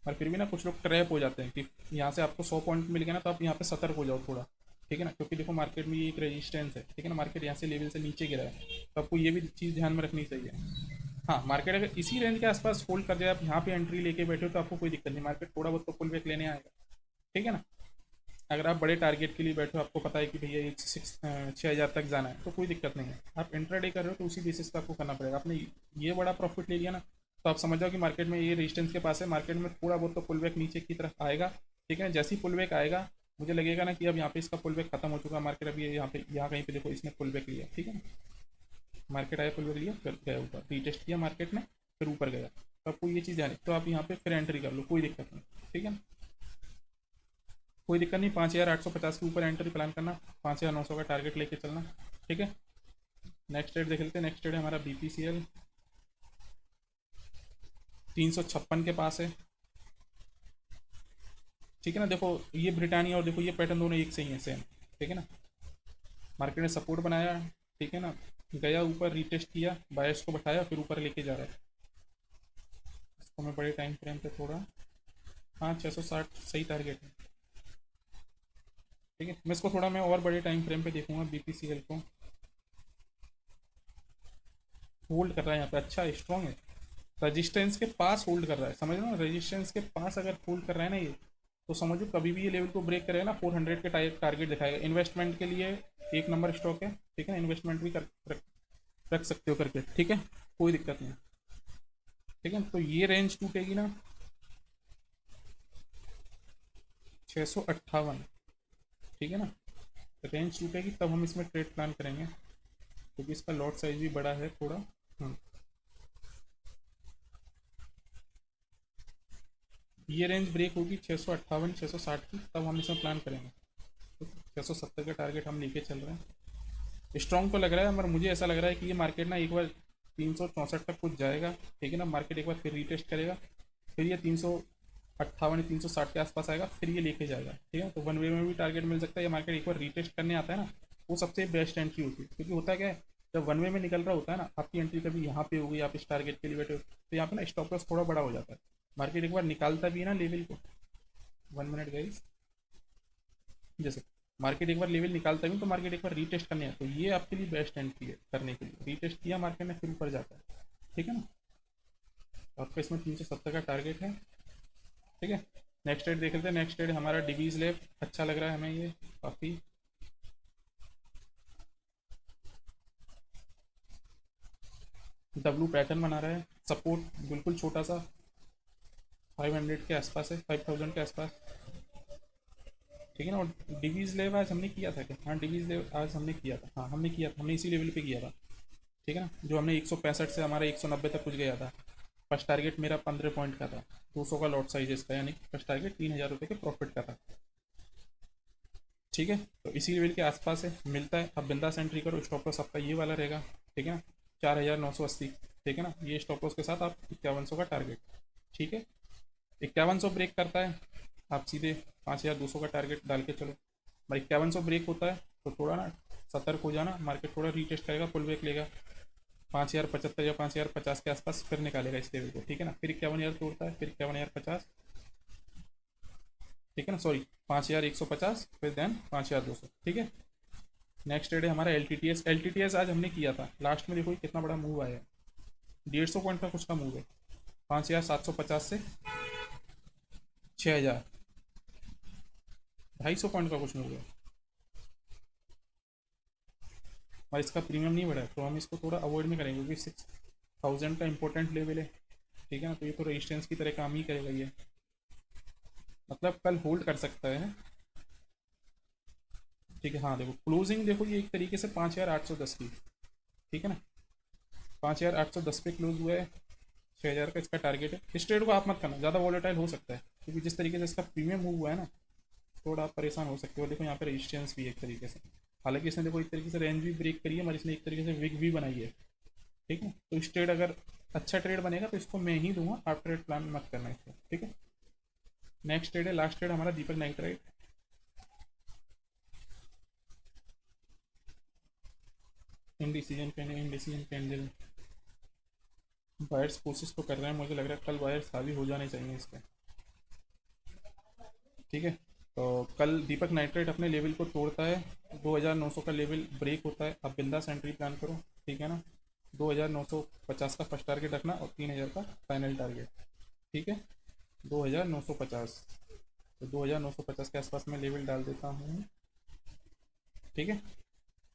और फिर भी ना कुछ लोग ट्रैप हो जाते हैं कि यहाँ से आपको 100 पॉइंट मिल गया ना तो आप यहाँ पे सतर्क हो जाओ थोड़ा, ठीक है ना, क्योंकि देखो मार्केट में ये एक रेजिस्टेंस है, ठीक है ना, मार्केट यहाँ से लेवल से नीचे गिरा है, तो आपको ये भी चीज़ ध्यान में रखनी चाहिए। हाँ, मार्केट अगर इसी रेंज के आसपास होल्ड कर जाए, आप यहाँ पे एंट्री लेके बैठे हो तो आपको कोई दिक्कत नहीं, मार्केट थोड़ा बहुत तो पुल बैक लेने आएगा, ठीक है ना। अगर आप बड़े टारगेट के लिए बैठे हो, आपको पता है कि भैया ये 6,000 तक जाना है, तो कोई दिक्कत नहीं है। आप इंट्राडे कर रहे हो तो उसी बेसिस पे आपको करना पड़ेगा। आपने ये बड़ा प्रॉफिट ले लिया ना तो आप समझ जाओ कि मार्केट में ये रेजिस्टेंस के पास है, मार्केट में थोड़ा बहुत तो पुल बैक नीचे की तरफ आएगा, ठीक है। जैसे ही पुल बैक आएगा मुझे लगेगा ना कि अब यहाँ पे इसका पुल बैक खत्म हो चुका है, मार्केट अभी यहाँ कहीं पे देखो इसने पुल बैक लिया, ठीक है ना, मार्केट आया पुल बैक लिया फिर गया ऊपर, रीटेस्ट किया मार्केट ने फिर ऊपर गया, तो आपको ये चीज़ ध्यान, तो आप यहाँ पे फिर एंट्री कर लो, कोई दिक्कत नहीं, ठीक है ना, कोई दिक्कत नहीं। 5,850 के ऊपर एंट्री प्लान करना, 5,900 का टारगेट लेके चलना, ठीक है। नेक्स्ट रेट देख लेते हैं, नेक्स्ट रेट है हमारा BPCL, 356 के पास है, ठीक है ना। देखो ये ब्रिटानिया और देखो ये पैटर्न दोनों एक से ही है, सेम, ठीक है ना। मार्केट ने सपोर्ट बनाया, ठीक है ना, गया ऊपर, रीटेस्ट किया, बायर्स को बैठाया, फिर ऊपर लेके जा रहा है। इसको मैं बड़े टाइम फ्रेम पे थोड़ा, हाँ 660 सही टारगेट है, ठीक है, मैं इसको थोड़ा मैं और बड़े टाइम फ्रेम पे देखूंगा। BPCL को होल्ड कर रहा है यहाँ पे, अच्छा स्ट्रॉन्ग है, रजिस्टेंस के पास होल्ड कर रहा है, समझ लो रजिस्टेंस के पास अगर होल्ड कर रहा है ना ये, तो समझो कभी भी ये लेवल को ब्रेक करेगा ना 400 के टारगेट दिखाएगा। इन्वेस्टमेंट के लिए एक नंबर स्टॉक है, ठीक है ना, इन्वेस्टमेंट भी रख सकते हो करके, ठीक है, कोई दिक्कत नहीं। ठीक है, तो ये रेंज टूटेगी ना 658, ठीक है ना, रेंज टूटेगी तब हम इसमें ट्रेड प्लान करेंगे, क्योंकि इसका लॉट साइज भी बड़ा है थोड़ा। ये रेंज ब्रेक होगी 658 660 की, तब हम इसमें प्लान करेंगे। तो 670 का टारगेट हम लेके चल रहे हैं। स्ट्रॉन्ग तो लग रहा है, मगर मुझे ऐसा लग रहा है कि ये मार्केट ना एक बार 364 तक कुछ जाएगा, ठीक है ना, मार्केट एक बार फिर रीटेस्ट करेगा, फिर ये 358 360 के आसपास आएगा, फिर ये लेके जाएगा, ठीक है। तो वन वे में भी टारगेट मिल सकता है, ये मार्केट एक बार रीटेस्ट करने आता है ना, वो सबसे बेस्ट एंट्री होती है। क्योंकि होता क्या है, जब वन वे में निकल रहा होता है ना, आपकी एंट्री कभी यहाँ पे होगी, आप इस टारगेट के लिए बैठे हो, तो यहाँ पे ना स्टॉप लॉस थोड़ा बड़ा हो जाता है। मार्केट एक बार निकालता भी है ना लेवल को, 1 मिनट गाइस, जैसे मार्केट एक बार लेवल निकालता भी तो मार्केट एक बार रीटेस्ट करने है, तो ये आपके लिए बेस्ट एंट्री है करने के लिए। रीटेस्ट किया मार्केट ने फिर ऊपर जाता है, ठीक है ना। तो आपका इसमें 370 का टारगेट है, ठीक है। नेक्स्ट ट्रेड देख लेते हैं। नेक्स्ट ट्रेड हमारा डिवीज लेव अच्छा लग रहा है हमें, ये काफ़ी डब्लू पैटर्न बना रहा है, सपोर्ट बिल्कुल छोटा सा 500 के आसपास है, 5000 के आसपास, ठीक है ना। और डिवीज लेव आज हमने किया था क्या, हाँ डिवीज लेव आज हमने किया था, हाँ हमने किया था, हमने इसी लेवल पे किया था, ठीक है ना, जो हमने 165 से हमारा 190 तक कुछ गया था। फर्स्ट टारगेट मेरा 15 पॉइंट का था, 200 का लॉट साइज इसका, यानी फर्स्ट टारगेट 3000 रुपये के प्रॉफिट का था, ठीक है। तो इसी लेवल के आसपास है, मिलता है, अब बिंदास एंट्री करो। स्टॉप लॉस आपका ये वाला रहेगा, ठीक है ना, 4980, ठीक है ना, ये स्टॉप लॉस के साथ आप 5100 का टारगेट, ठीक है। 5100 ब्रेक करता है, आप सीधे 5200 का टारगेट डाल के चलो। भाई 5100 ब्रेक होता है तो थोड़ा ना सतर्क हो जाना, मार्केट थोड़ा रीटेस्ट करेगा, पुल ब्रेक लेगा, 5075 या 5050 के आसपास फिर निकालेगा इस लेवल को, ठीक है ना। फिर 51,000 तोड़ता है, फिर 51,050, ठीक है ना, सॉरी 5150, फिर देन 5200, ठीक है। नेक्स्ट ट्रेड है हमारा LTTS। LTTS आज हमने किया था, लास्ट में देखो कितना बड़ा मूव आया है, 150 पॉइंट का कुछ का मूव है, 5750 से 6000, 250 पॉइंट का कुछ मूव है, और इसका प्रीमियम नहीं बढ़ा है, तो हम इसको थोड़ा अवॉइड में करेंगे, क्योंकि 6000 का इंपॉर्टेंट लेवल है, ठीक है ना। तो ये तो रेजिस्टेंस की तरह काम ही करेगा ये, मतलब कल होल्ड कर सकता है, ठीक है। हाँ देखो क्लोजिंग देखो, ये एक तरीके से 5810 की, ठीक है ना, 5810 पे क्लोज हुआ है, 6000 का इसका टारगेट है। इस ट्रेड को आप मत करना, ज़्यादा वॉलेटाइल हो सकता है, क्योंकि जिस तरीके से इसका प्रीमियम मूव हुआ है ना, थोड़ा आप परेशान हो सकते हो। देखो यहाँ पे रेजिस्टेंस भी है एक तरीके से, हालांकि इसने देखो एक तरीके से रेंज भी ब्रेक करी है, मगर इसने एक तरीके से विग भी बनाई है, ठीक है। तो इस ट्रेड अगर अच्छा ट्रेड बनेगा तो इसको मैं ही दूंगा, आप ट्रेड प्लान मत करना इसको, ठीक है। नेक्स्ट ट्रेड है, लास्ट ट्रेड हमारा Deepak nitrite. Indecision candle, indecision candle, buyers कोशिश तो कर रहे हैं, मुझे लग रहा है कल बायर्स हावी हो जाने चाहिए इस पर, ठीक है। तो कल दीपक नाइट्राइट अपने लेवल को तोड़ता है, 2900 का लेवल ब्रेक होता है, अब बिंदास एंट्री प्लान करो, ठीक है ना। 2950 का फर्स्ट टारगेट रखना और 3000 का फाइनल टारगेट, ठीक है। 2950, तो 2950 के आसपास मैं लेवल डाल देता हूँ, ठीक है।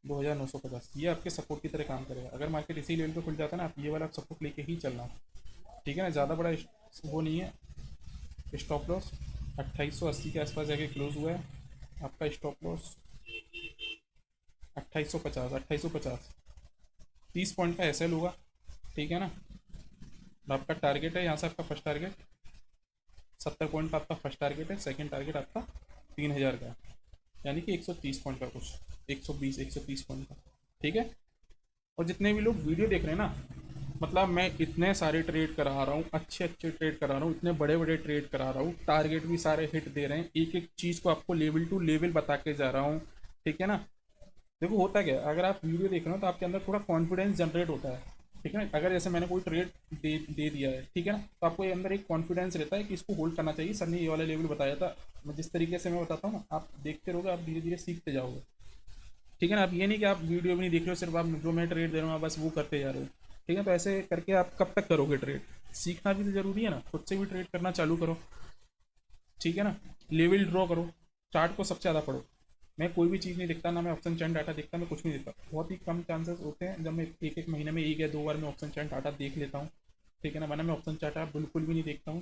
2950 ये आपके सपोर्ट की तरह काम करेगा। अगर मार्केट इसी लेवल पे खुल जाता है ना, आप ये वाला सपोर्ट लेके ही चलना, ठीक है ना। ज़्यादा बड़ा वो नहीं है। स्टॉप लॉस 2880 के आसपास जाके क्लोज हुआ है, आपका स्टॉप लॉस 2850, 2850, 30 पॉइंट का SL होगा, ठीक है ना। और आपका टारगेट है यहाँ से, आपका फर्स्ट टारगेट 70 पॉइंट का आपका फर्स्ट टारगेट है, सेकंड टारगेट आपका 3000 का, यानी कि 130 पॉइंट का कुछ, 120 130 पॉइंट का, ठीक है। और जितने भी लोग वीडियो देख रहे हैं ना, मतलब मैं इतने सारे ट्रेड करा रहा हूँ, अच्छे अच्छे ट्रेड करा रहा हूँ, इतने बड़े बड़े ट्रेड करा रहा हूँ, टारगेट भी सारे हिट दे रहे हैं, एक एक चीज़ को आपको लेवल टू लेवल बता के जा रहा हूँ, ठीक है ना। देखो होता क्या है, अगर आप वीडियो देख रहे हो तो आपके अंदर थोड़ा कॉन्फिडेंस जनरेट होता है, ठीक है ना। अगर जैसे मैंने कोई ट्रेड दे दिया है, ठीक है ना, तो आपको ये अंदर एक कॉन्फिडेंस रहता है कि इसको होल्ड करना चाहिए। सर ने ये वाला लेवल बताया था, मैं जिस तरीके से मैं बताता हूँ ना, आप देखते रहोगे, आप धीरे धीरे सीखते जाओगे। ठीक है ना। आप ये नहीं कि आप वीडियो भी नहीं देख रहे हो, सिर्फ आप जो मैं ट्रेड दे रहा हूँ आप बस वो करते जा रहे हो। ठीक है, तो ऐसे करके आप कब तक करोगे ट्रेड? सीखना भी तो जरूरी है ना, खुद से भी ट्रेड करना चालू करो। ठीक है ना। लेवल ड्रॉ करो, चार्ट को सबसे ज़्यादा पढ़ो। मैं कोई भी चीज़ नहीं देखता, ना मैं ऑप्शन चैन डाटा देखता, मैं कुछ नहीं देखता। बहुत ही कम चांसेस होते हैं जब मैं एक एक महीने में एक या दो बार मैं ऑप्शन चैन डाटा देख लेता हूँ। ठीक है ना, वरना मैं ऑप्शन चार्ट बिल्कुल भी नहीं देखता हूँ।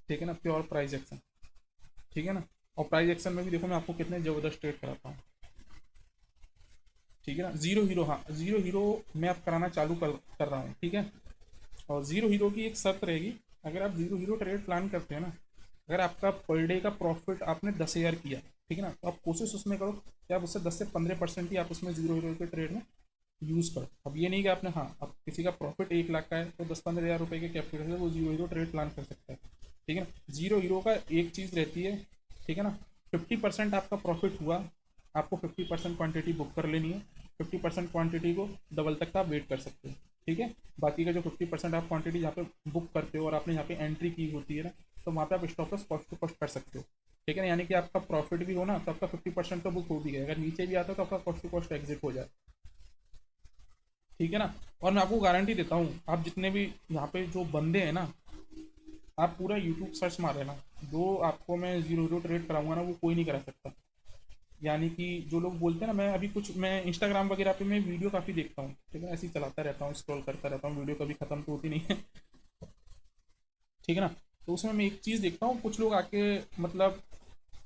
ठीक है ना, प्योर प्राइस एक्शन। ठीक है ना। और प्राइस एक्शन में भी देखो मैं आपको कितने ज़बरदस्त ट्रेड कराता हूँ। ठीक है ना। जीरो हीरो, हाँ जीरो हीरो मैं अब कराना चालू कर रहा हूँ। ठीक है। और जीरो हीरो की एक शर्त रहेगी, अगर आप जीरो हीरो ट्रेड प्लान करते हैं ना, अगर आपका पर डे का प्रॉफिट आपने 10,000 किया, ठीक है ना, तो आप कोशिश उसमें करो कि आप उससे 10 से 15% ही आप उसमें जीरो हीरो के ट्रेड में यूज़ करो। अब ये नहीं कि आपने, हाँ अब किसी का प्रॉफिट 1 लाख का है तो 10-15 हज़ार रुपये के कैपिटल से वो जीरो हीरो ट्रेड प्लान कर सकता है। ठीक है ना। जीरो हीरो का एक चीज़ रहती है, ठीक है ना, 50% आपका प्रॉफिट हुआ, आपको 50% क्वांटिटी बुक कर लेनी है। 50% क्वांटिटी को डबल तक का आप वेट कर सकते हो। ठीक है। बाकी का जो 50% आप क्वांटिटी जहाँ पे बुक करते हो और आपने यहाँ पे एंट्री की होती है ना, तो वहाँ पे आप stop loss cost to cost कर सकते हो। ठीक है ना। यानी कि आपका प्रॉफिट भी हो ना, तो आपका 50% तो बुक हो भी गया, अगर नीचे भी आता है तो आपका कॉस्ट टू कॉस्ट एग्जिट हो जाए। ठीक है ना। और मैं आपको गारंटी देता हूँ, आप जितने भी यहाँ पे जो बंदे हैं ना, आप पूरा यूट्यूब सर्च मारे ना, जो आपको मैं जीरो हीरो ट्रेड कराऊंगा ना, वो कोई नहीं करा सकता। यानी कि जो लोग बोलते हैं ना, मैं अभी कुछ मैं इंस्टाग्राम वगैरह पे मैं वीडियो काफ़ी देखता हूँ। ठीक है, ऐसे ही चलाता रहता हूँ, स्क्रॉल करता रहता हूँ, वीडियो कभी ख़त्म तो होती नहीं है। ठीक है ना। तो उसमें मैं एक चीज़ देखता हूँ, कुछ लोग आके मतलब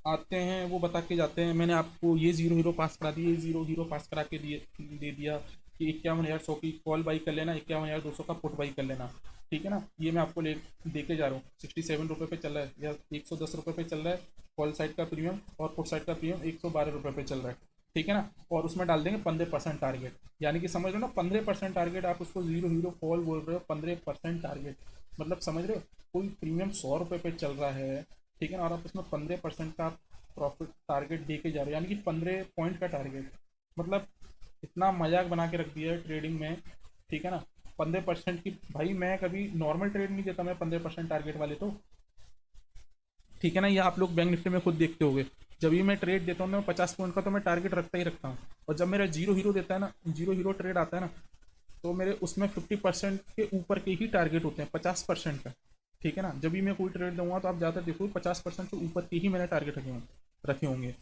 आते हैं, वो बता के जाते हैं मैंने आपको ये जीरो हीरो पास करा दिया, ये जीरो हीरो पास करा के दे दिया कि 51,100 की कॉल बाई कर लेना, 51,200 का पुट बाई कर लेना। ठीक है ना। ये मैं आपको दे के जा रहा हूँ, 67 रुपये पे चल रहा है या 110 रुपये पे चल रहा है कॉल साइड का प्रीमियम, और पुट साइड का प्रीमियम 112 रुपये पे चल रहा है। ठीक है ना। और उसमें डाल देंगे 15% टारगेट, यानी कि समझ लो ना 15% टारगेट, आप उसको जीरो हीरो कॉल बोल रहे हो, 15% टारगेट, मतलब समझ रहे हो, कोई प्रीमियम 100 रुपये पे चल रहा है। ठीक है ना। और आप उसमें 15% का प्रॉफिट टारगेट दे के जा रहे हो, यानी कि 15 पॉइंट का टारगेट, मतलब इतना मजाक बना के रख दिया है ट्रेडिंग में। ठीक है ना। 15% की, भाई मैं कभी नॉर्मल ट्रेड नहीं देता मैं 15% टारगेट वाले तो। ठीक है ना। ये आप लोग बैंक निफ्टी में खुद देखते होगे, जब भी मैं ट्रेड देता हूँ ना 50 पॉइंट का, तो मैं टारगेट रखता ही रखता हूँ। और जब मेरा जीरो हीरो देता है ना, जीरो हीरो ट्रेड आता है ना, तो मेरे उसमें 50% के ऊपर के ही टारगेट होते हैं, 50% का। ठीक है ना। जब भी मैं कोई ट्रेड दूंगा तो आप ज़्यादा देखो 50% से ऊपर के ही मैंने टारगेट रखे होंगे।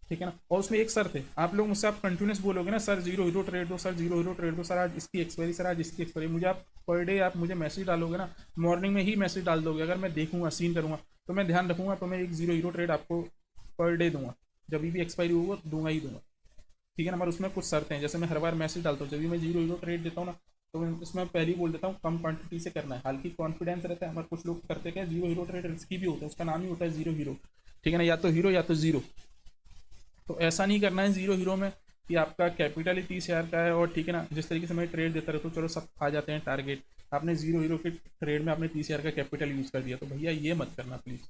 ठीक है ना। और उसमें एक शर्त है, आप लोग मुझसे आप कंटिन्यूस बोलोगे ना, सर जीरो हीरो ट्रेड दो, सर जीरो हीरो ट्रेड दो, सर आज इसकी एक्सपायरी, सर आज इसकी एक्सपायरी, मुझे आप पर डे आप मुझे मैसेज डालोगे ना, मॉर्निंग में ही मैसेज डाल दोगे, अगर मैं देखूंगा सीन करूंगा तो मैं ध्यान रखूंगा, तो मैं एक जीरो हीरो ट्रेड आपको पर डे दूंगा, जब भी एक्सपायरी होगा दूंगा ही दूंगा। ठीक है ना। मगर उसमें कुछ शर्तें हैं, जैसे मैं हर बार मैसेज डालता हूँ, जब भी मैं जीरो हीरो ट्रेड देता हूँ ना, तो मैं उसमें पहले ही बोल देता हूँ कम क्वांटिटी से करना है, हालांकि कॉन्फिडेंस रहता है, मगर कुछ लोग करते क्या, जीरो हीरो ट्रेड रिस्की भी होता है, उसका नाम ही होता है जीरो हीरो। ठीक है ना, या तो हीरो या तो जीरो। तो ऐसा नहीं करना है जीरो हीरो में कि आपका कैपिटल ही 30,000 का है, और ठीक है ना, जिस तरीके से मैं ट्रेड देता रहता हूँ, चलो सब आ जाते हैं टारगेट, आपने जीरो हीरो के ट्रेड में आपने 30,000 का कैपिटल यूज़ कर दिया, तो भैया ये मत करना प्लीज़।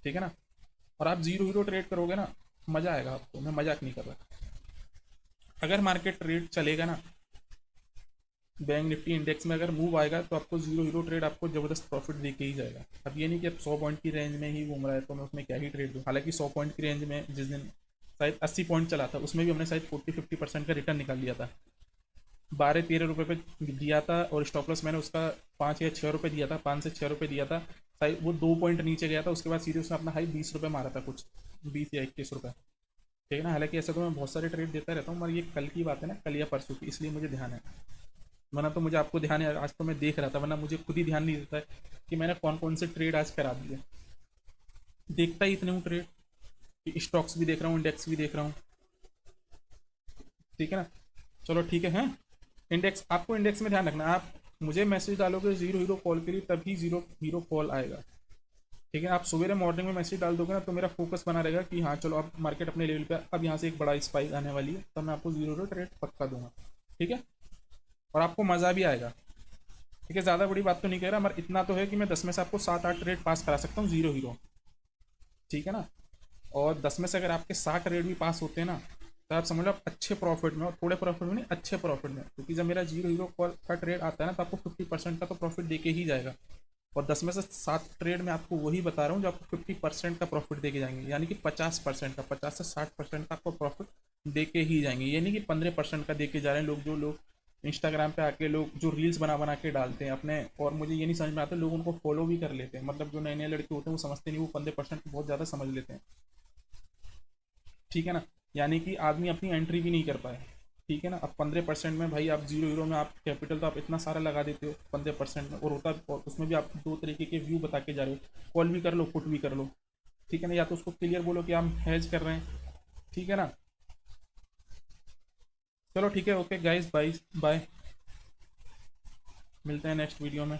ठीक है ना। और आप जीरो हीरो ट्रेड करोगे ना, मज़ा आएगा आपको, मैं मजाक नहीं कर रहा। अगर मार्केट ट्रेड चलेगा ना, बैंक निफ्टी इंडेक्स में अगर मूव आएगा, तो आपको जीरो हीरो ट्रेड आपको जबरदस्त प्रॉफिट दे के ही जाएगा। अब ये नहीं कि अब 100 पॉइंट की रेंज में ही घूम रहा है तो मैं उसमें क्या ही ट्रेड दूँ, हालांकि 100 पॉइंट की रेंज में जिस दिन शायद 80 पॉइंट चला था, उसमें भी हमने शायद 40-50% का रिटर्न निकाल लिया था। 12-13 रुपये पे दिया था, और स्टॉप लॉस मैंने उसका 5 या 6 रुपये दिया था, 5 से 6 रुपये दिया था। शायद वो 2 पॉइंट नीचे गया था, उसके बाद सीधे उसने अपना हाई 20 रुपये मारा था, कुछ 20 या 21 रुपये। ठीक है ना। हालांकि ऐसा तो मैं बहुत सारे ट्रेड देता रहता हूँ, मगर ये कल की बात है ना, कल या परसों की, इसलिए मुझे ध्यान है, वरना तो मुझे आपको ध्यान है, आज तो मैं देख रहा था, वरना मुझे खुद ही ध्यान नहीं देता है कि मैंने कौन कौन से ट्रेड आज करा दिए। देखता ही इतने हूँ ट्रेड, स्टॉक्स भी देख रहा हूँ, इंडेक्स भी देख रहा हूँ। ठीक है ना। चलो ठीक है, हैं इंडेक्स, आपको इंडेक्स में ध्यान रखना, आप मुझे मैसेज डालोगे जीरो हीरो कॉल के लिए, तभी जीरो हीरो कॉल आएगा। ठीक है। आप सवेरे मॉर्निंग में मैसेज डाल दोगे ना, तो मेरा फोकस बना रहेगा कि हाँ चलो अब मार्केट अपने लेवल पे, अब यहाँ से एक बड़ा स्पाइक आने वाली है, तब मैं आपको जीरो हीरो ट्रेड पक्का दूंगा। ठीक है। और आपको मज़ा भी आएगा। ठीक है। ज़्यादा बड़ी बात तो नहीं कह रहा, मगर इतना तो है कि मैं 10 में से आपको 7-8 ट्रेड पास करा सकता हूँ जीरो हीरो। ठीक है ना। और 10 में से अगर आपके 60 ट्रेड भी पास होते हैं ना, तो आप समझ लो आप अच्छे प्रॉफिट में, और थोड़े प्रॉफिट में नहीं, अच्छे प्रॉफिट में, क्योंकि जब मेरा जीरो हीरो का ट्रेड आता है ना, तो आपको 50% का तो प्रॉफिट दे के ही जाएगा। और 10 में से 7 ट्रेड में आपको वही बता रहा हूँ जो आपको 50% का प्रॉफिट दे के जाएंगे, यानी कि 50% का, 50 से 60% का आपको प्रॉफिट दे के ही जाएंगे। ये नहीं कि 15% का दे के जा रहे हैं लोग, जो लोग इंस्टाग्राम पे आके लोग जो रील्स बना बना के डालते हैं अपने, और मुझे ये नहीं समझ में आता लोग उनको फॉलो भी कर लेते हैं। मतलब जो नए नए लड़के होते हैं वो समझते नहीं, वो 15% बहुत ज़्यादा समझ लेते हैं, ठीक है ना। यानी कि आदमी अपनी एंट्री भी नहीं कर पाए, ठीक है ना। अब 15% में भाई, आप जीरो हीरो में आप कैपिटल तो आप इतना सारा लगा देते हो 15% में, और होता, और उसमें भी आप दो तरीके के व्यू बता के जा रहे हो, कॉल भी कर लो, पुट भी कर लो, ठीक है ना। या तो उसको क्लियर बोलो कि हम हेज कर रहे हैं, ठीक है ना। चलो ठीक है, ओके गाइस, बाय बाय, मिलते हैं नेक्स्ट वीडियो में।